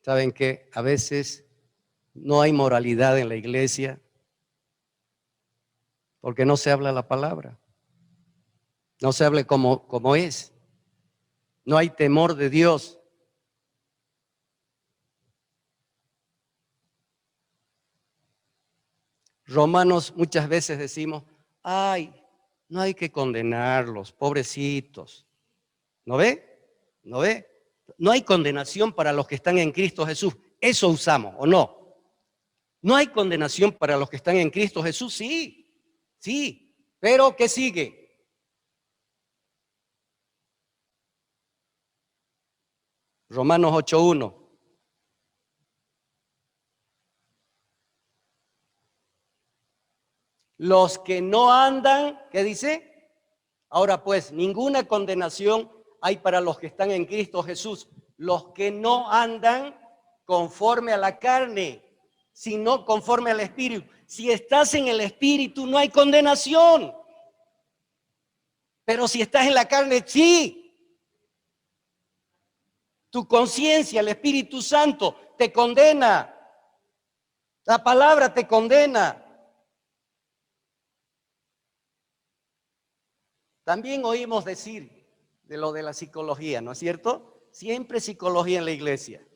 ¿Saben qué? A veces no hay moralidad en la iglesia porque no se habla la palabra. No se habla como es. No hay temor de Dios. Romanos muchas veces decimos, ay, no hay que condenarlos, pobrecitos. ¿No ve? ¿No ve? No hay condenación para los que están en Cristo Jesús. Eso usamos, ¿o no? No hay condenación para los que están en Cristo Jesús, sí, sí. Pero ¿qué sigue? Romanos 8:1. Los que no andan, ¿qué dice? Ahora pues, ninguna condenación hay para los que están en Cristo Jesús. Los que no andan conforme a la carne, sino conforme al Espíritu. Si estás en el Espíritu, no hay condenación. Pero si estás en la carne, sí. Tu conciencia, el Espíritu Santo, te condena. La palabra te condena. También oímos decir de lo de la psicología, ¿no es cierto? Siempre psicología en la iglesia.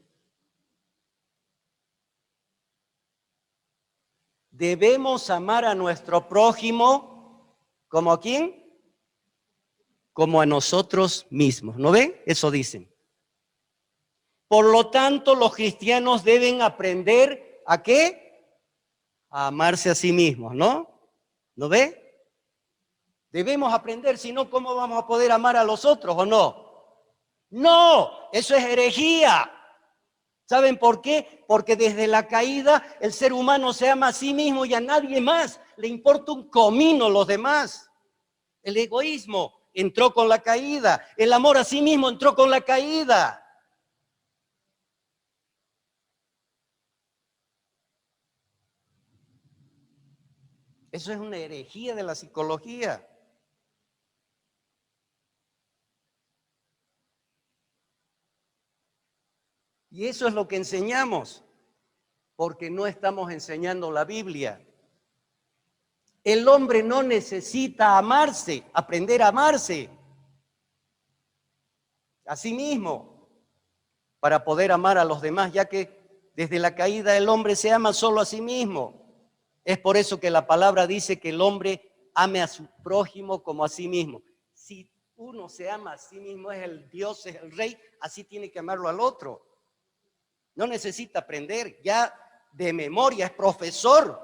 Debemos amar a nuestro prójimo, ¿como a quién? Como a nosotros mismos. ¿No ven? Eso dicen. Por lo tanto, los cristianos deben aprender ¿a qué? A amarse a sí mismos, ¿no? ¿No ve? Debemos aprender, si no, ¿cómo vamos a poder amar a los otros o no? No, eso es herejía. ¿Saben por qué? Porque desde la caída el ser humano se ama a sí mismo y a nadie más. Le importa un comino los demás. El egoísmo. entró con la caída. El amor a sí mismo entró con la caída. Eso es una herejía de la psicología. Y eso es lo que enseñamos, porque no estamos enseñando la Biblia. El hombre no necesita amarse, aprender a amarse a sí mismo para poder amar a los demás, ya que desde la caída el hombre se ama solo a sí mismo. Es por eso que la palabra dice que el hombre ame a su prójimo como a sí mismo. Si uno se ama a sí mismo, es el Dios, es el Rey, así tiene que amarlo al otro. No necesita aprender, ya de memoria, es profesor.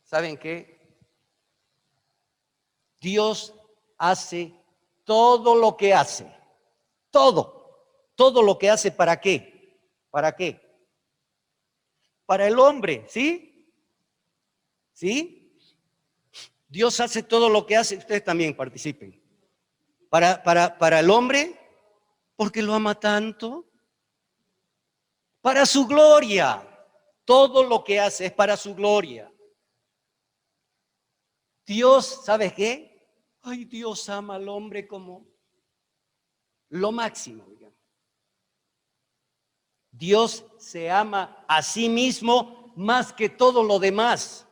¿Saben qué? Dios hace todo lo que hace. Todo lo que hace, ¿para qué? ¿Para qué? Para el hombre, ¿sí? ¿Sí? Dios hace todo lo que hace, ustedes también participen. Para el hombre, porque lo ama tanto. Para su gloria. Todo lo que hace es para su gloria. Dios, ¿sabes qué? Ay, Dios ama al hombre como lo máximo, digamos. Dios se ama a sí mismo más que todo lo demás.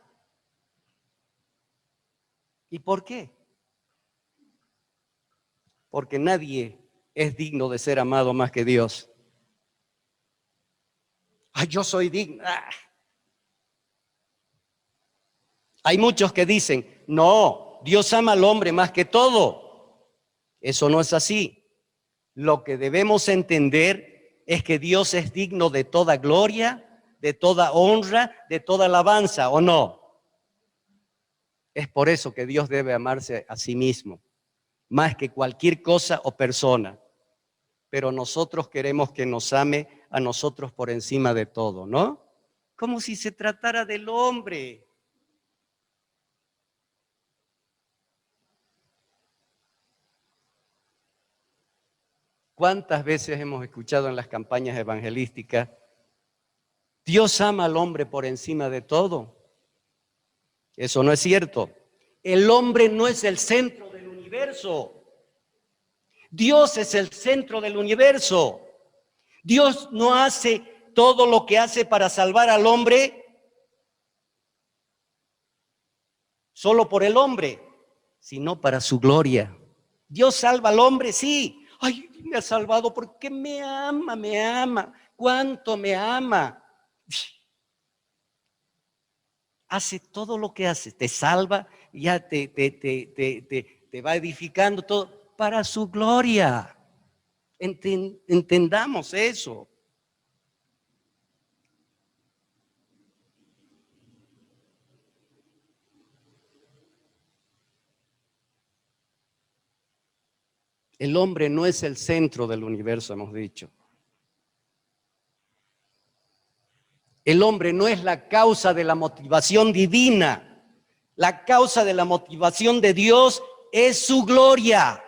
¿Y por qué? Porque nadie es digno de ser amado más que Dios. Ay, yo soy digno. Hay muchos que dicen, no, Dios ama al hombre más que todo. Eso no es así. Lo que debemos entender es que Dios es digno de toda gloria, de toda honra, de toda alabanza, ¿o no? Es por eso que Dios debe amarse a sí mismo, más que cualquier cosa o persona. Pero nosotros queremos que nos ame a nosotros por encima de todo, ¿no? Como si se tratara del hombre. ¿Cuántas veces hemos escuchado en las campañas evangelísticas, Dios ama al hombre por encima de todo? Eso no es cierto. El hombre no es el centro del universo. Dios es el centro del universo. Dios no hace todo lo que hace para salvar al hombre solo por el hombre, sino para su gloria. Dios salva al hombre, sí. Ay, me ha salvado porque me ama, me ama. ¿Cuánto me ama? Hace todo lo que hace, te salva, ya te va edificando todo para su gloria. Entendamos eso. El hombre no es el centro del universo, hemos dicho. El hombre no es la causa de la motivación divina. La causa de la motivación de Dios es su gloria.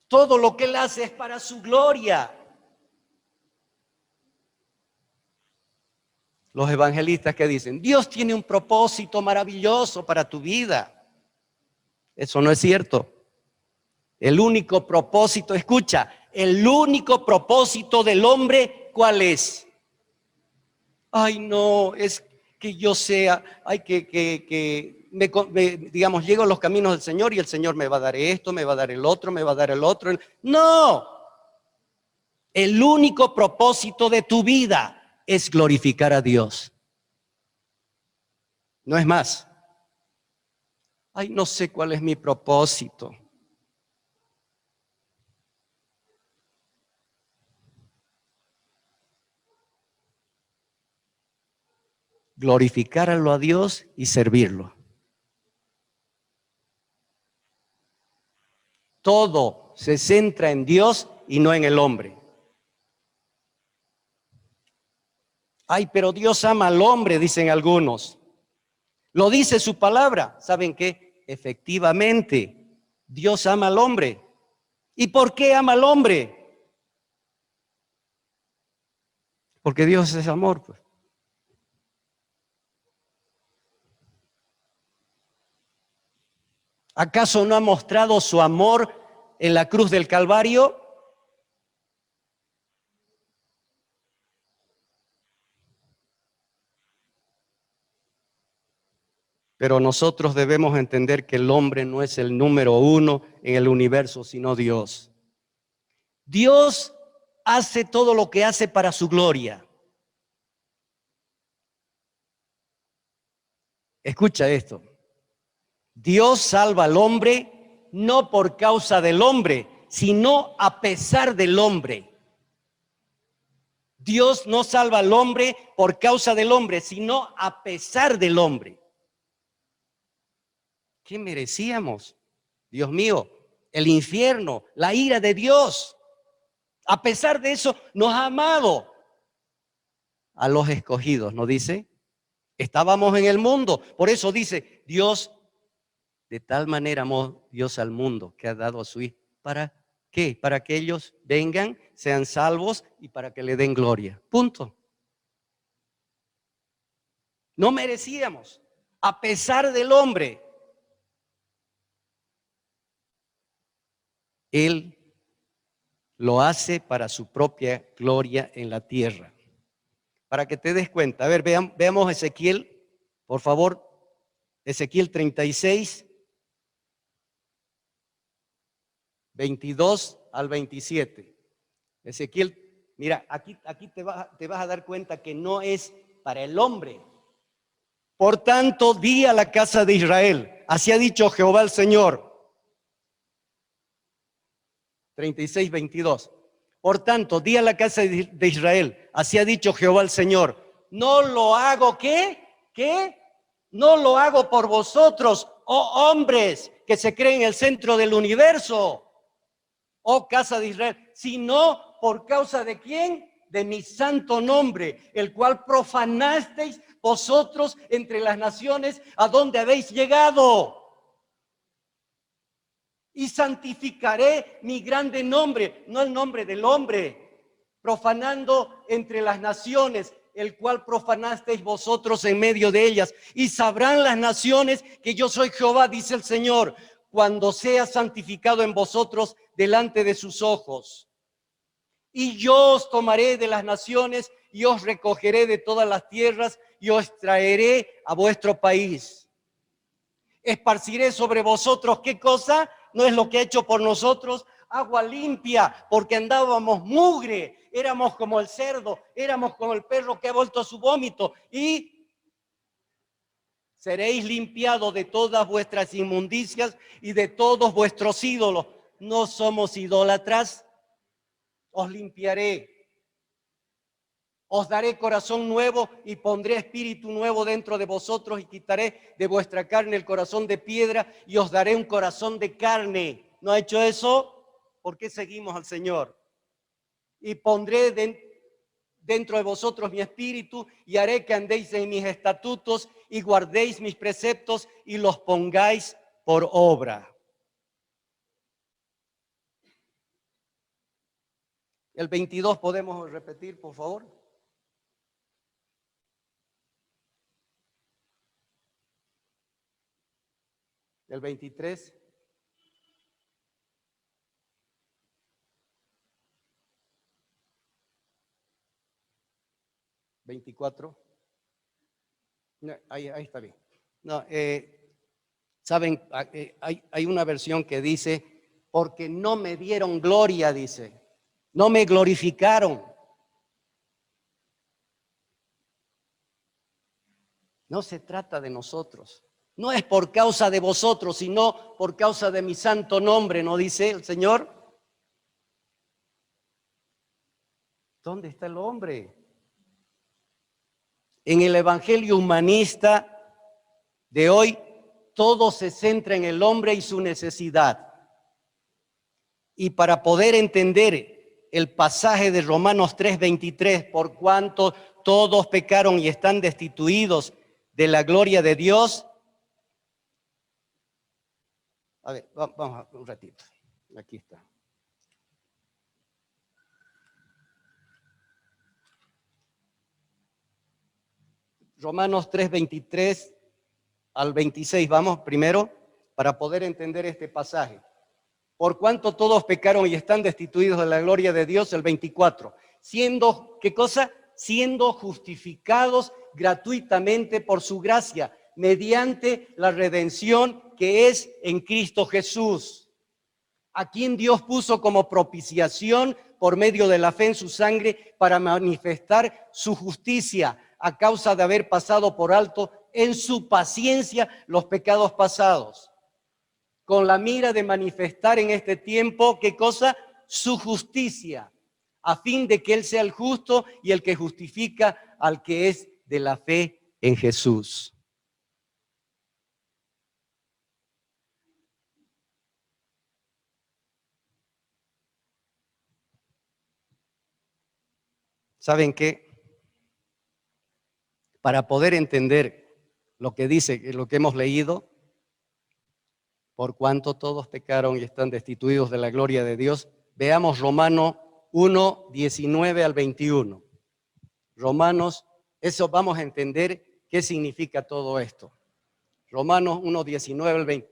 Todo lo que Él hace es para su gloria. Los evangelistas que dicen, Dios tiene un propósito maravilloso para tu vida. Eso no es cierto. El único propósito, escucha, el único propósito del hombre, ¿cuál es? Ay, no, es que yo sea, hay digamos, llego a los caminos del Señor y el Señor me va a dar esto, me va a dar el otro, me va a dar el otro. No, el único propósito de tu vida es glorificar a Dios. No es más. Ay, no sé cuál es mi propósito. Glorificarlo a Dios y servirlo. Todo se centra en Dios y no en el hombre. Ay, pero Dios ama al hombre, dicen algunos. Lo dice su palabra. ¿Saben qué? Efectivamente, Dios ama al hombre. ¿Y por qué ama al hombre? Porque Dios es amor, pues. ¿Acaso no ha mostrado su amor en la cruz del Calvario? Pero nosotros debemos entender que el hombre no es el número uno en el universo, sino Dios. Dios hace todo lo que hace para su gloria. Escucha esto. Dios salva al hombre no por causa del hombre, sino a pesar del hombre. Dios no salva al hombre por causa del hombre, sino a pesar del hombre. ¿Qué merecíamos? Dios mío, el infierno, la ira de Dios. A pesar de eso, nos ha amado a los escogidos, ¿no dice? Estábamos en el mundo. Por eso dice, Dios, de tal manera amó Dios al mundo que ha dado a su Hijo. ¿Para qué? Para que ellos vengan, sean salvos y para que le den gloria. Punto. No merecíamos, a pesar del hombre. Él lo hace para su propia gloria en la tierra. Para que te des cuenta. A ver, veamos Ezequiel, por favor. Ezequiel 36, 22 al 27. Ezequiel, mira, aquí te vas a dar cuenta que no es para el hombre. Por tanto, di a la casa de Israel, así ha dicho Jehová el Señor. 36, 22. Por tanto, di a la casa de Israel, así ha dicho Jehová el Señor. No lo hago, ¿qué? ¿Qué? No lo hago por vosotros, oh hombres que se creen el centro del universo, oh casa de Israel, sino por causa de ¿quién? De mi santo nombre, el cual profanasteis vosotros entre las naciones a donde habéis llegado. Y santificaré mi grande nombre, no el nombre del hombre, profanando entre las naciones, el cual profanasteis vosotros en medio de ellas. Y sabrán las naciones que yo soy Jehová, dice el Señor, cuando sea santificado en vosotros delante de sus ojos. Y yo os tomaré de las naciones y os recogeré de todas las tierras y os traeré a vuestro país. Esparciré sobre vosotros, ¿qué cosa? No es lo que he hecho por nosotros, agua limpia, porque andábamos mugre, éramos como el cerdo, éramos como el perro que ha vuelto a su vómito, y seréis limpiados de todas vuestras inmundicias y de todos vuestros ídolos. No somos idólatras, os limpiaré. Os daré corazón nuevo y pondré espíritu nuevo dentro de vosotros y quitaré de vuestra carne el corazón de piedra y os daré un corazón de carne. ¿No ha hecho eso? ¿Por qué seguimos al Señor? Y pondré dentro de vosotros mi espíritu y haré que andéis en mis estatutos y guardéis mis preceptos y los pongáis por obra. El 22 podemos repetir, por favor. El 23. ¿24? No, ahí está bien. No, saben, hay una versión que dice, porque no me dieron gloria, dice, no me glorificaron. No se trata de nosotros. No es por causa de vosotros, sino por causa de mi santo nombre, ¿no dice el Señor? ¿Dónde está el hombre? En el evangelio humanista de hoy, todo se centra en el hombre y su necesidad. Y para poder entender el pasaje de Romanos 3:23, por cuanto todos pecaron y están destituidos de la gloria de Dios. A ver, vamos un ratito. Aquí está. Romanos 3:23 al 26. Vamos primero para poder entender este pasaje. Por cuanto todos pecaron y están destituidos de la gloria de Dios, el 24. Siendo, ¿qué cosa? Siendo justificados gratuitamente por su gracia, mediante la redención que es en Cristo Jesús, a quien Dios puso como propiciación por medio de la fe en su sangre para manifestar su justicia a causa de haber pasado por alto en su paciencia los pecados pasados, con la mira de manifestar en este tiempo, ¿qué cosa? Su justicia, a fin de que Él sea el justo y el que justifica al que es de la fe en Jesús. ¿Saben qué? Para poder entender lo que dice, lo que hemos leído, por cuanto todos pecaron y están destituidos de la gloria de Dios, veamos Romanos 1, 19 al 21. Romanos, eso vamos a entender qué significa todo esto. Romanos 1, 19 al 20.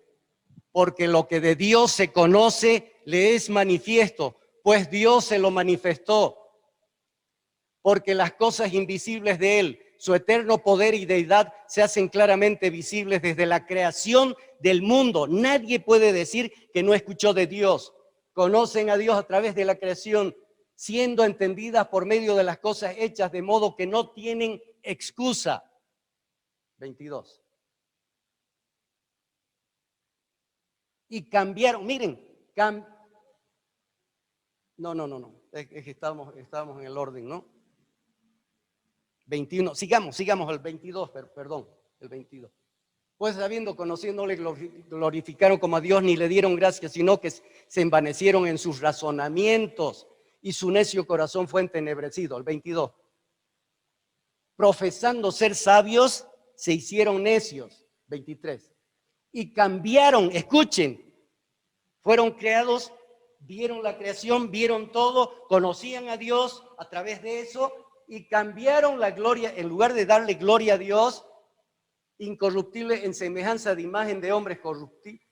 Porque lo que de Dios se conoce le es manifiesto, pues Dios se lo manifestó. Porque las cosas invisibles de Él, su eterno poder y deidad, se hacen claramente visibles desde la creación del mundo. Nadie puede decir que no escuchó de Dios. Conocen a Dios a través de la creación, siendo entendidas por medio de las cosas hechas, de modo que no tienen excusa. 22. Y cambiaron, miren, no, es que estamos en el orden, ¿no? 21, sigamos el 22, perdón, el 22. Pues habiendo conociéndole, glorificaron como a Dios, ni le dieron gracias, sino que se envanecieron en sus razonamientos y su necio corazón fue entenebrecido. El 22. Profesando ser sabios, se hicieron necios. 23. Y cambiaron, escuchen, fueron creados, vieron la creación, vieron todo, conocían a Dios a través de eso y cambiaron la gloria, en lugar de darle gloria a Dios incorruptible en semejanza de imagen de hombres corruptibles,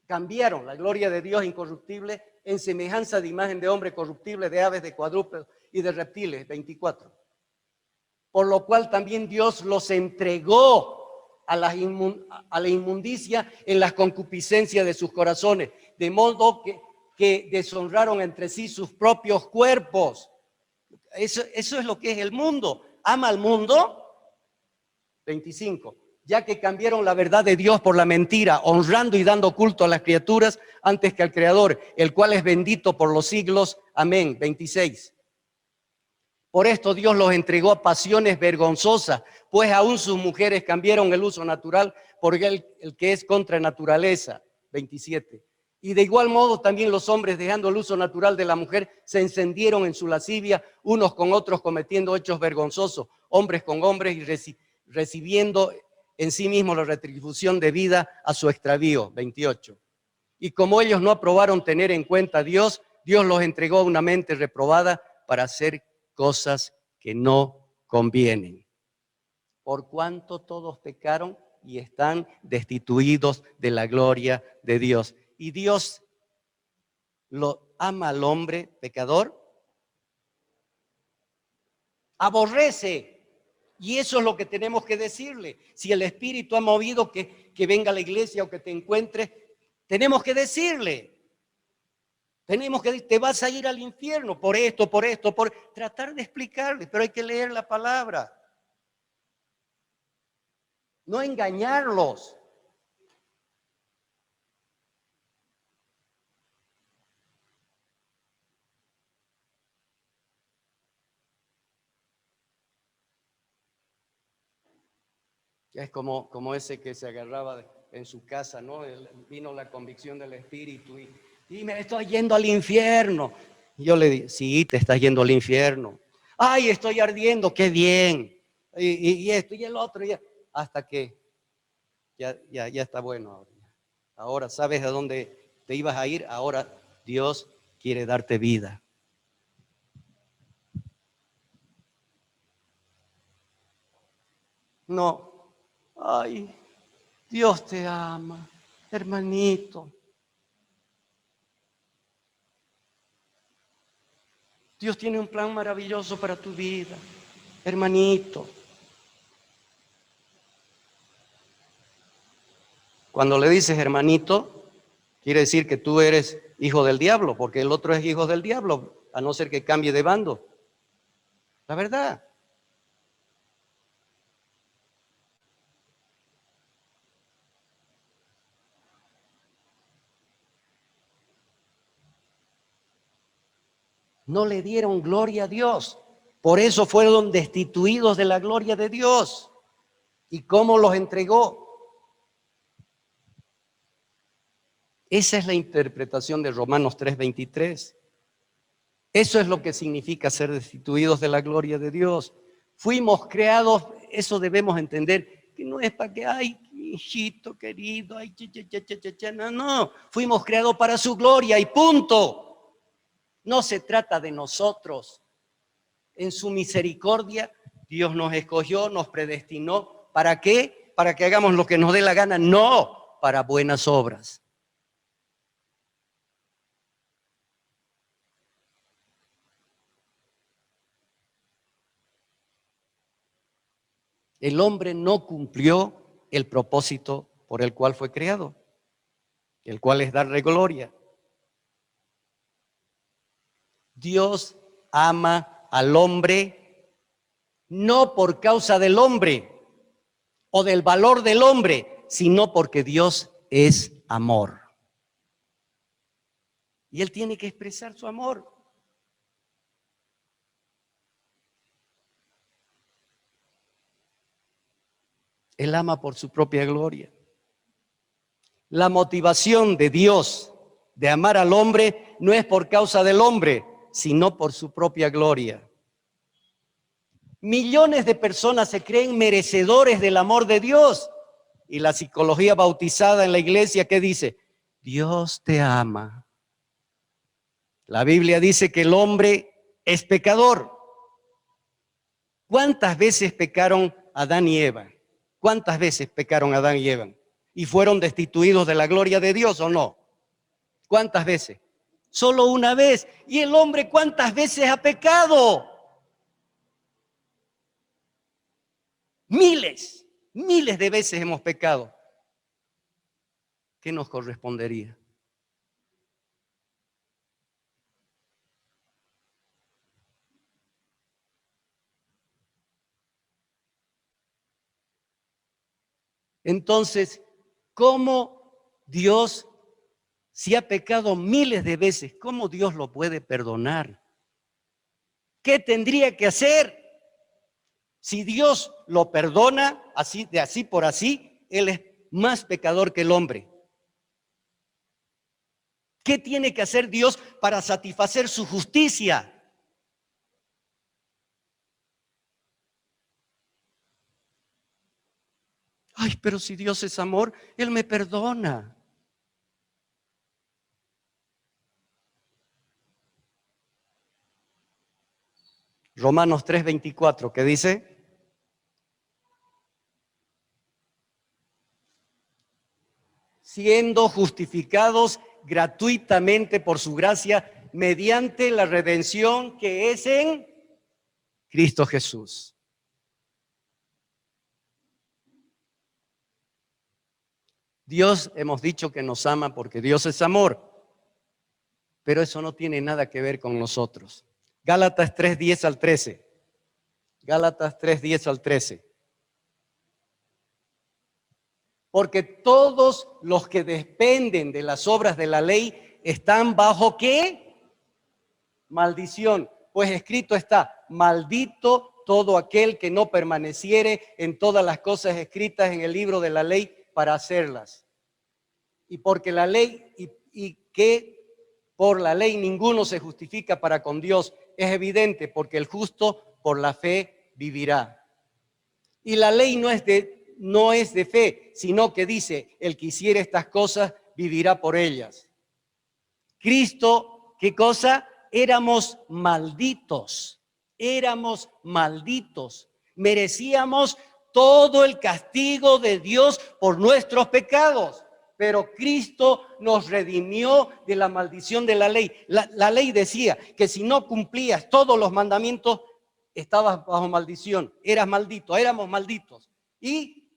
cambiaron la gloria de Dios incorruptible en semejanza de imagen de hombre corruptible, de aves, de cuadrúpedos y de reptiles. 24. Por lo cual también Dios los entregó a la inmundicia en las concupiscencias de sus corazones, de modo que deshonraron entre sí sus propios cuerpos. Eso es lo que es el mundo. ¿Ama al mundo? 25. Ya que cambiaron la verdad de Dios por la mentira, honrando y dando culto a las criaturas antes que al Creador, el cual es bendito por los siglos. Amén. 26. Por esto Dios los entregó a pasiones vergonzosas, pues aún sus mujeres cambiaron el uso natural por el que es contra naturaleza. 27. Y de igual modo también los hombres, dejando el uso natural de la mujer, se encendieron en su lascivia, unos con otros cometiendo hechos vergonzosos, hombres con hombres, y recibiendo en sí mismos la retribución debida a su extravío. 28. Y como ellos no aprobaron tener en cuenta a Dios, Dios los entregó a una mente reprobada para hacer cosas que no convienen. Por cuanto todos pecaron y están destituidos de la gloria de Dios. Y Dios lo ama al hombre pecador, aborrece. Y eso es lo que tenemos que decirle. Si el Espíritu ha movido que venga a la iglesia o que te encuentre, tenemos que decirle. Tenemos que decir, te vas a ir al infierno por esto, por tratar de explicarle, pero hay que leer la palabra. No engañarlos. Es como ese que se agarraba en su casa, ¿no? Vino la convicción del Espíritu y me estoy yendo al infierno. Y yo le digo, sí, te estás yendo al infierno. Ay, estoy ardiendo, qué bien. Y esto y el otro, hasta que ya está bueno ahora. Ahora sabes a dónde te ibas a ir, ahora Dios quiere darte vida. No, ay, Dios te ama, hermanito. Dios tiene un plan maravilloso para tu vida, hermanito. Cuando le dices hermanito, quiere decir que tú eres hijo del diablo, porque el otro es hijo del diablo, a no ser que cambie de bando. La verdad. No le dieron gloria a Dios. Por eso fueron destituidos de la gloria de Dios. ¿Y cómo los entregó? Esa es la interpretación de Romanos 3:23. Eso es lo que significa ser destituidos de la gloria de Dios. Fuimos creados, eso debemos entender, que no es para que, ay, hijito querido, ay, no, no. Fuimos creados para su gloria y punto. No se trata de nosotros. En su misericordia, Dios nos escogió, nos predestinó. ¿Para qué? Para que hagamos lo que nos dé la gana. No, para buenas obras. El hombre no cumplió el propósito por el cual fue creado, el cual es darle gloria. Dios ama al hombre no por causa del hombre o del valor del hombre, sino porque Dios es amor. Y Él tiene que expresar su amor. Él ama por su propia gloria. La motivación de Dios de amar al hombre no es por causa del hombre, sino por su propia gloria. Millones de personas se creen merecedores del amor de Dios. Y la psicología bautizada en la iglesia, ¿qué dice? Dios te ama. La Biblia dice que el hombre es pecador. ¿Cuántas veces pecaron Adán y Eva? ¿Cuántas veces pecaron Adán y Eva? ¿Y fueron destituidos de la gloria de Dios o no? ¿Cuántas veces? Solo una vez. ¿Y el hombre cuántas veces ha pecado? Miles, miles de veces hemos pecado. ¿Qué nos correspondería? Entonces, ¿cómo Dios, si ha pecado miles de veces, cómo Dios lo puede perdonar? ¿Qué tendría que hacer? Si Dios lo perdona, así de así por así, Él es más pecador que el hombre. ¿Qué tiene que hacer Dios para satisfacer su justicia? Ay, pero si Dios es amor, Él me perdona. Romanos 3:24, ¿qué dice? Siendo justificados gratuitamente por su gracia mediante la redención que es en Cristo Jesús. Dios hemos dicho que nos ama porque Dios es amor, pero eso no tiene nada que ver con nosotros. Gálatas 3:10 al 13. Gálatas 3:10 al 13. Porque todos los que dependen de las obras de la ley están bajo ¿qué? Maldición. Pues escrito está, maldito todo aquel que no permaneciere en todas las cosas escritas en el libro de la ley para hacerlas. Y porque la ley, y que por la ley ninguno se justifica para con Dios. Es evidente, porque el justo por la fe vivirá. Y la ley no es de fe, sino que dice, el que hiciere estas cosas vivirá por ellas. Cristo, ¿qué cosa? Éramos malditos, merecíamos todo el castigo de Dios por nuestros pecados, pero Cristo nos redimió de la maldición de la ley. La ley decía que si no cumplías todos los mandamientos, estabas bajo maldición, eras maldito, éramos malditos.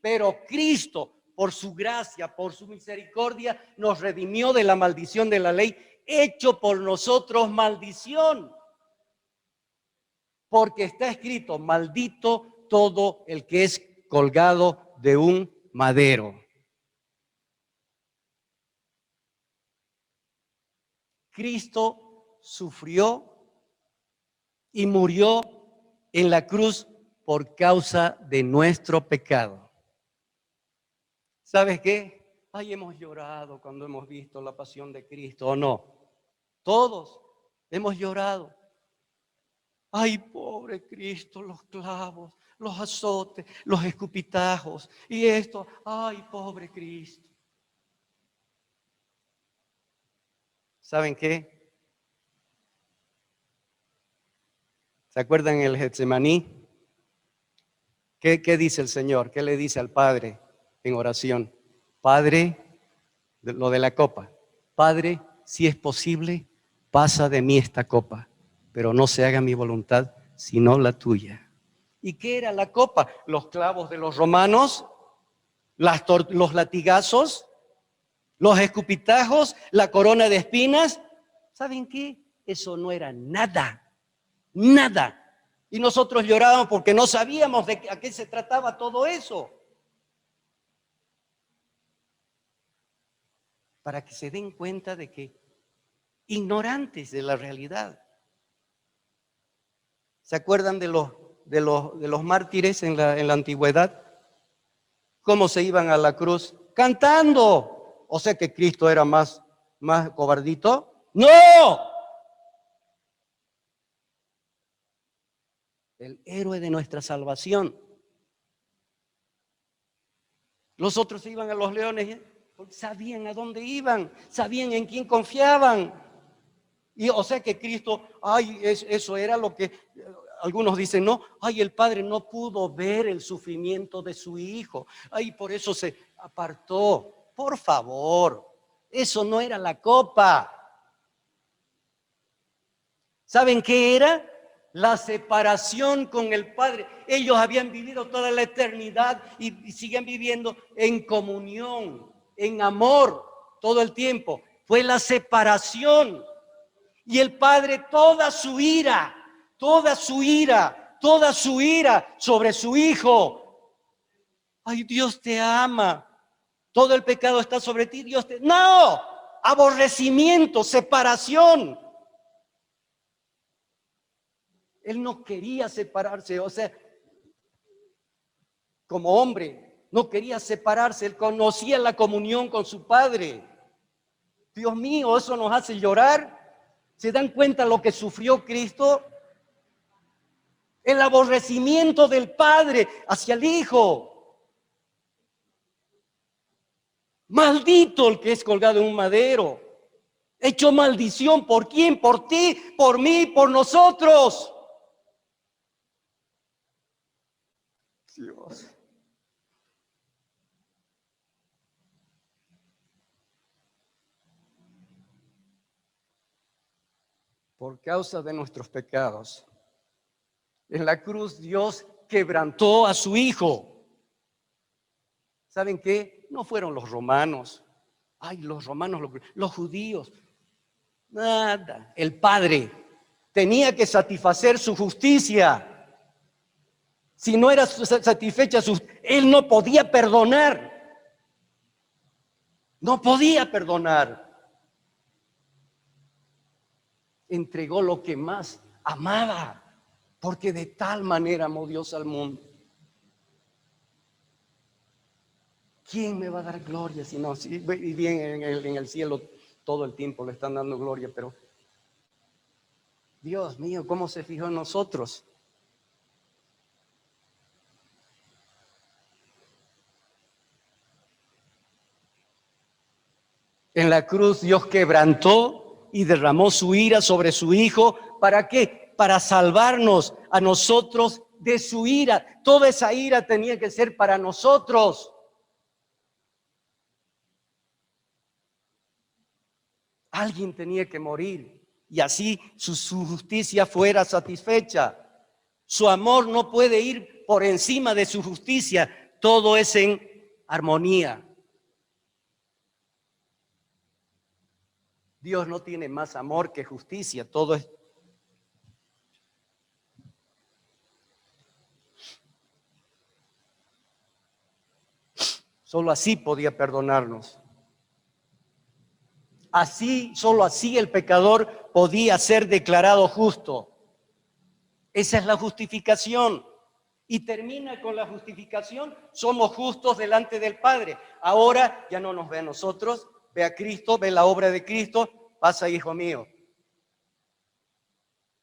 Pero Cristo, por su gracia, por su misericordia, nos redimió de la maldición de la ley, hecho por nosotros maldición. Porque está escrito, maldito todo el que es colgado de un madero. Cristo sufrió y murió en la cruz por causa de nuestro pecado. ¿Sabes qué? Ay, hemos llorado cuando hemos visto la pasión de Cristo, ¿o no? Todos hemos llorado. Ay, pobre Cristo, los clavos, los azotes, los escupitajos y esto. Ay, pobre Cristo. ¿Saben qué? ¿Se acuerdan en el Getsemaní? ¿Qué dice el Señor? ¿Qué le dice al Padre en oración? Padre, lo de la copa. Padre, si es posible, pasa de mí esta copa, pero no se haga mi voluntad, sino la tuya. ¿Y qué era la copa? Los clavos de los romanos, los latigazos, los escupitajos, la corona de espinas. ¿Saben qué? Eso no era nada, nada. Y nosotros llorábamos porque no sabíamos a qué se trataba todo eso. Para que se den cuenta de que ignorantes de la realidad. ¿Se acuerdan de los mártires en la antigüedad? ¿Cómo se iban a la cruz? Cantando. O sea que Cristo era más cobardito. ¡No! El héroe de nuestra salvación. Los otros se iban a los leones porque sabían a dónde iban, sabían en quién confiaban. Y o sea que Cristo, ay, eso era lo que algunos dicen, no, ay, el Padre no pudo ver el sufrimiento de su Hijo, ay, por eso se apartó. Por favor, eso no era la copa. ¿Saben qué era? La separación con el Padre. Ellos habían vivido toda la eternidad y siguen viviendo en comunión, en amor todo el tiempo. Fue la separación. Y el Padre toda su ira sobre su Hijo. Ay, Dios te ama. Todo el pecado está sobre ti, Dios te... No, aborrecimiento, separación. Él no quería separarse, o sea, como hombre, no quería separarse. Él conocía la comunión con su Padre. Dios mío, eso nos hace llorar. ¿Se dan cuenta lo que sufrió Cristo? El aborrecimiento del Padre hacia el Hijo. Maldito el que es colgado en un madero. Hecho maldición. ¿Por quién? Por ti, por mí, por nosotros. Dios. Por causa de nuestros pecados. En la cruz Dios quebrantó a su Hijo. ¿Saben qué? No fueron los romanos. Ay, los romanos, los judíos. Nada. El Padre tenía que satisfacer su justicia. Si no era satisfecha Él no podía perdonar. No podía perdonar. Entregó lo que más amaba, porque de tal manera amó Dios al mundo. ¿Quién me va a dar gloria si no? Si bien en el cielo todo el tiempo le están dando gloria, pero Dios mío, ¿cómo se fijó en nosotros? En la cruz Dios quebrantó y derramó su ira sobre su Hijo. ¿Para qué? Para salvarnos a nosotros de su ira. Toda esa ira tenía que ser para nosotros. Alguien tenía que morir y así su justicia fuera satisfecha. Su amor no puede ir por encima de su justicia. Todo es en armonía. Dios no tiene más amor que justicia. Todo es. Solo así podía perdonarnos. Así, solo así el pecador podía ser declarado justo. Esa es la justificación. Y termina con la justificación. Somos justos delante del Padre. Ahora ya no nos ve a nosotros, ve a Cristo, ve la obra de Cristo. Pasa, hijo mío.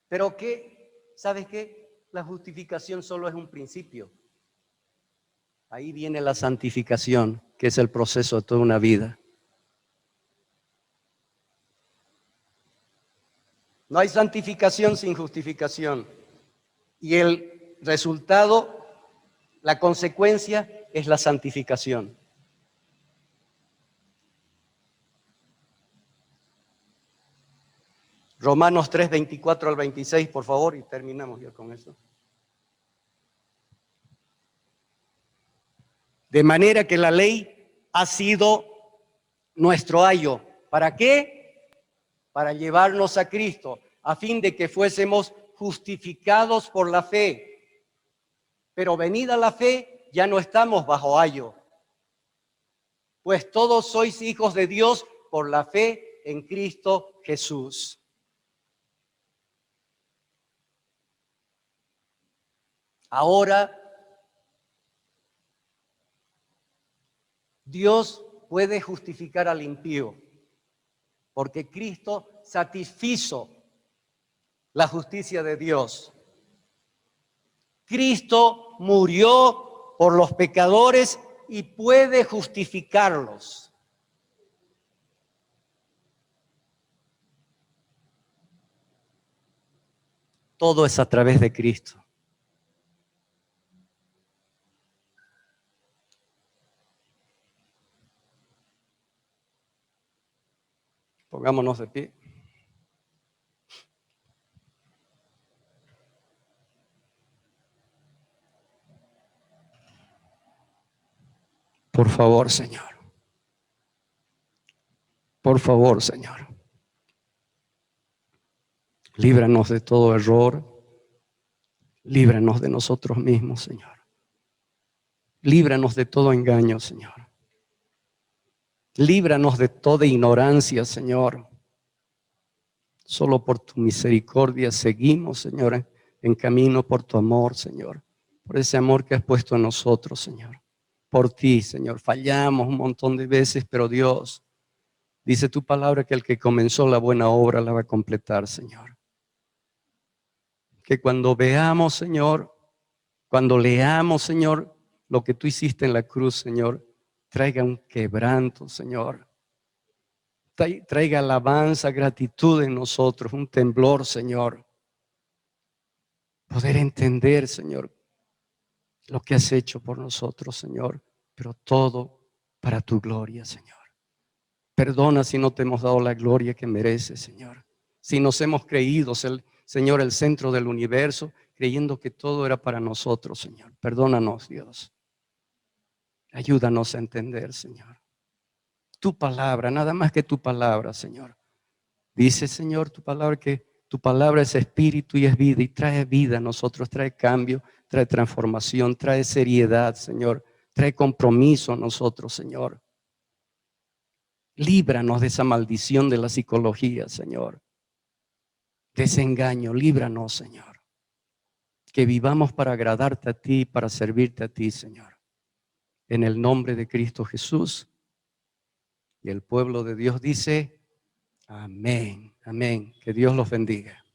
Pero ¿qué? ¿Sabes qué? La justificación solo es un principio. Ahí viene la santificación, que es el proceso de toda una vida. No hay santificación sin justificación. Y el resultado, la consecuencia, es la santificación. Romanos 3, 24 al 26, por favor, y terminamos ya con eso. De manera que la ley ha sido nuestro ayo. ¿Para qué? Para llevarnos a Cristo, a fin de que fuésemos justificados por la fe. Pero venida la fe, ya no estamos bajo ayo. Pues todos sois hijos de Dios por la fe en Cristo Jesús. Ahora, Dios puede justificar al impío, porque Cristo satisfizo la justicia de Dios. Cristo murió por los pecadores y puede justificarlos. Todo es a través de Cristo. Pongámonos de pie. Por favor, Señor. Por favor, Señor. Líbranos de todo error. Líbranos de nosotros mismos, Señor. Líbranos de todo engaño, Señor. Líbranos de toda ignorancia, Señor. Solo por tu misericordia seguimos, Señor, en camino por tu amor, Señor. Por ese amor que has puesto en nosotros, Señor. Por ti, Señor. Fallamos un montón de veces, pero Dios, dice tu palabra que el que comenzó la buena obra la va a completar, Señor. Que cuando veamos, Señor, cuando leamos, Señor, lo que tú hiciste en la cruz, Señor, traiga un quebranto, Señor. Traiga alabanza, gratitud en nosotros, un temblor, Señor. Poder entender, Señor, lo que has hecho por nosotros, Señor, pero todo para tu gloria, Señor. Perdona si no te hemos dado la gloria que mereces, Señor. Si nos hemos creído, Señor, el centro del universo, creyendo que todo era para nosotros, Señor. Perdónanos, Dios. Ayúdanos a entender, Señor. Tu palabra, nada más que tu palabra, Señor. Dice, Señor, tu palabra que tu palabra es espíritu y es vida y trae vida a nosotros, trae cambio, trae transformación, trae seriedad, Señor, trae compromiso a nosotros, Señor. Líbranos de esa maldición de la psicología, Señor. De ese engaño, líbranos, Señor. Que vivamos para agradarte a ti, para servirte a ti, Señor. En el nombre de Cristo Jesús. Y el pueblo de Dios dice, Amén, amén. Que Dios los bendiga.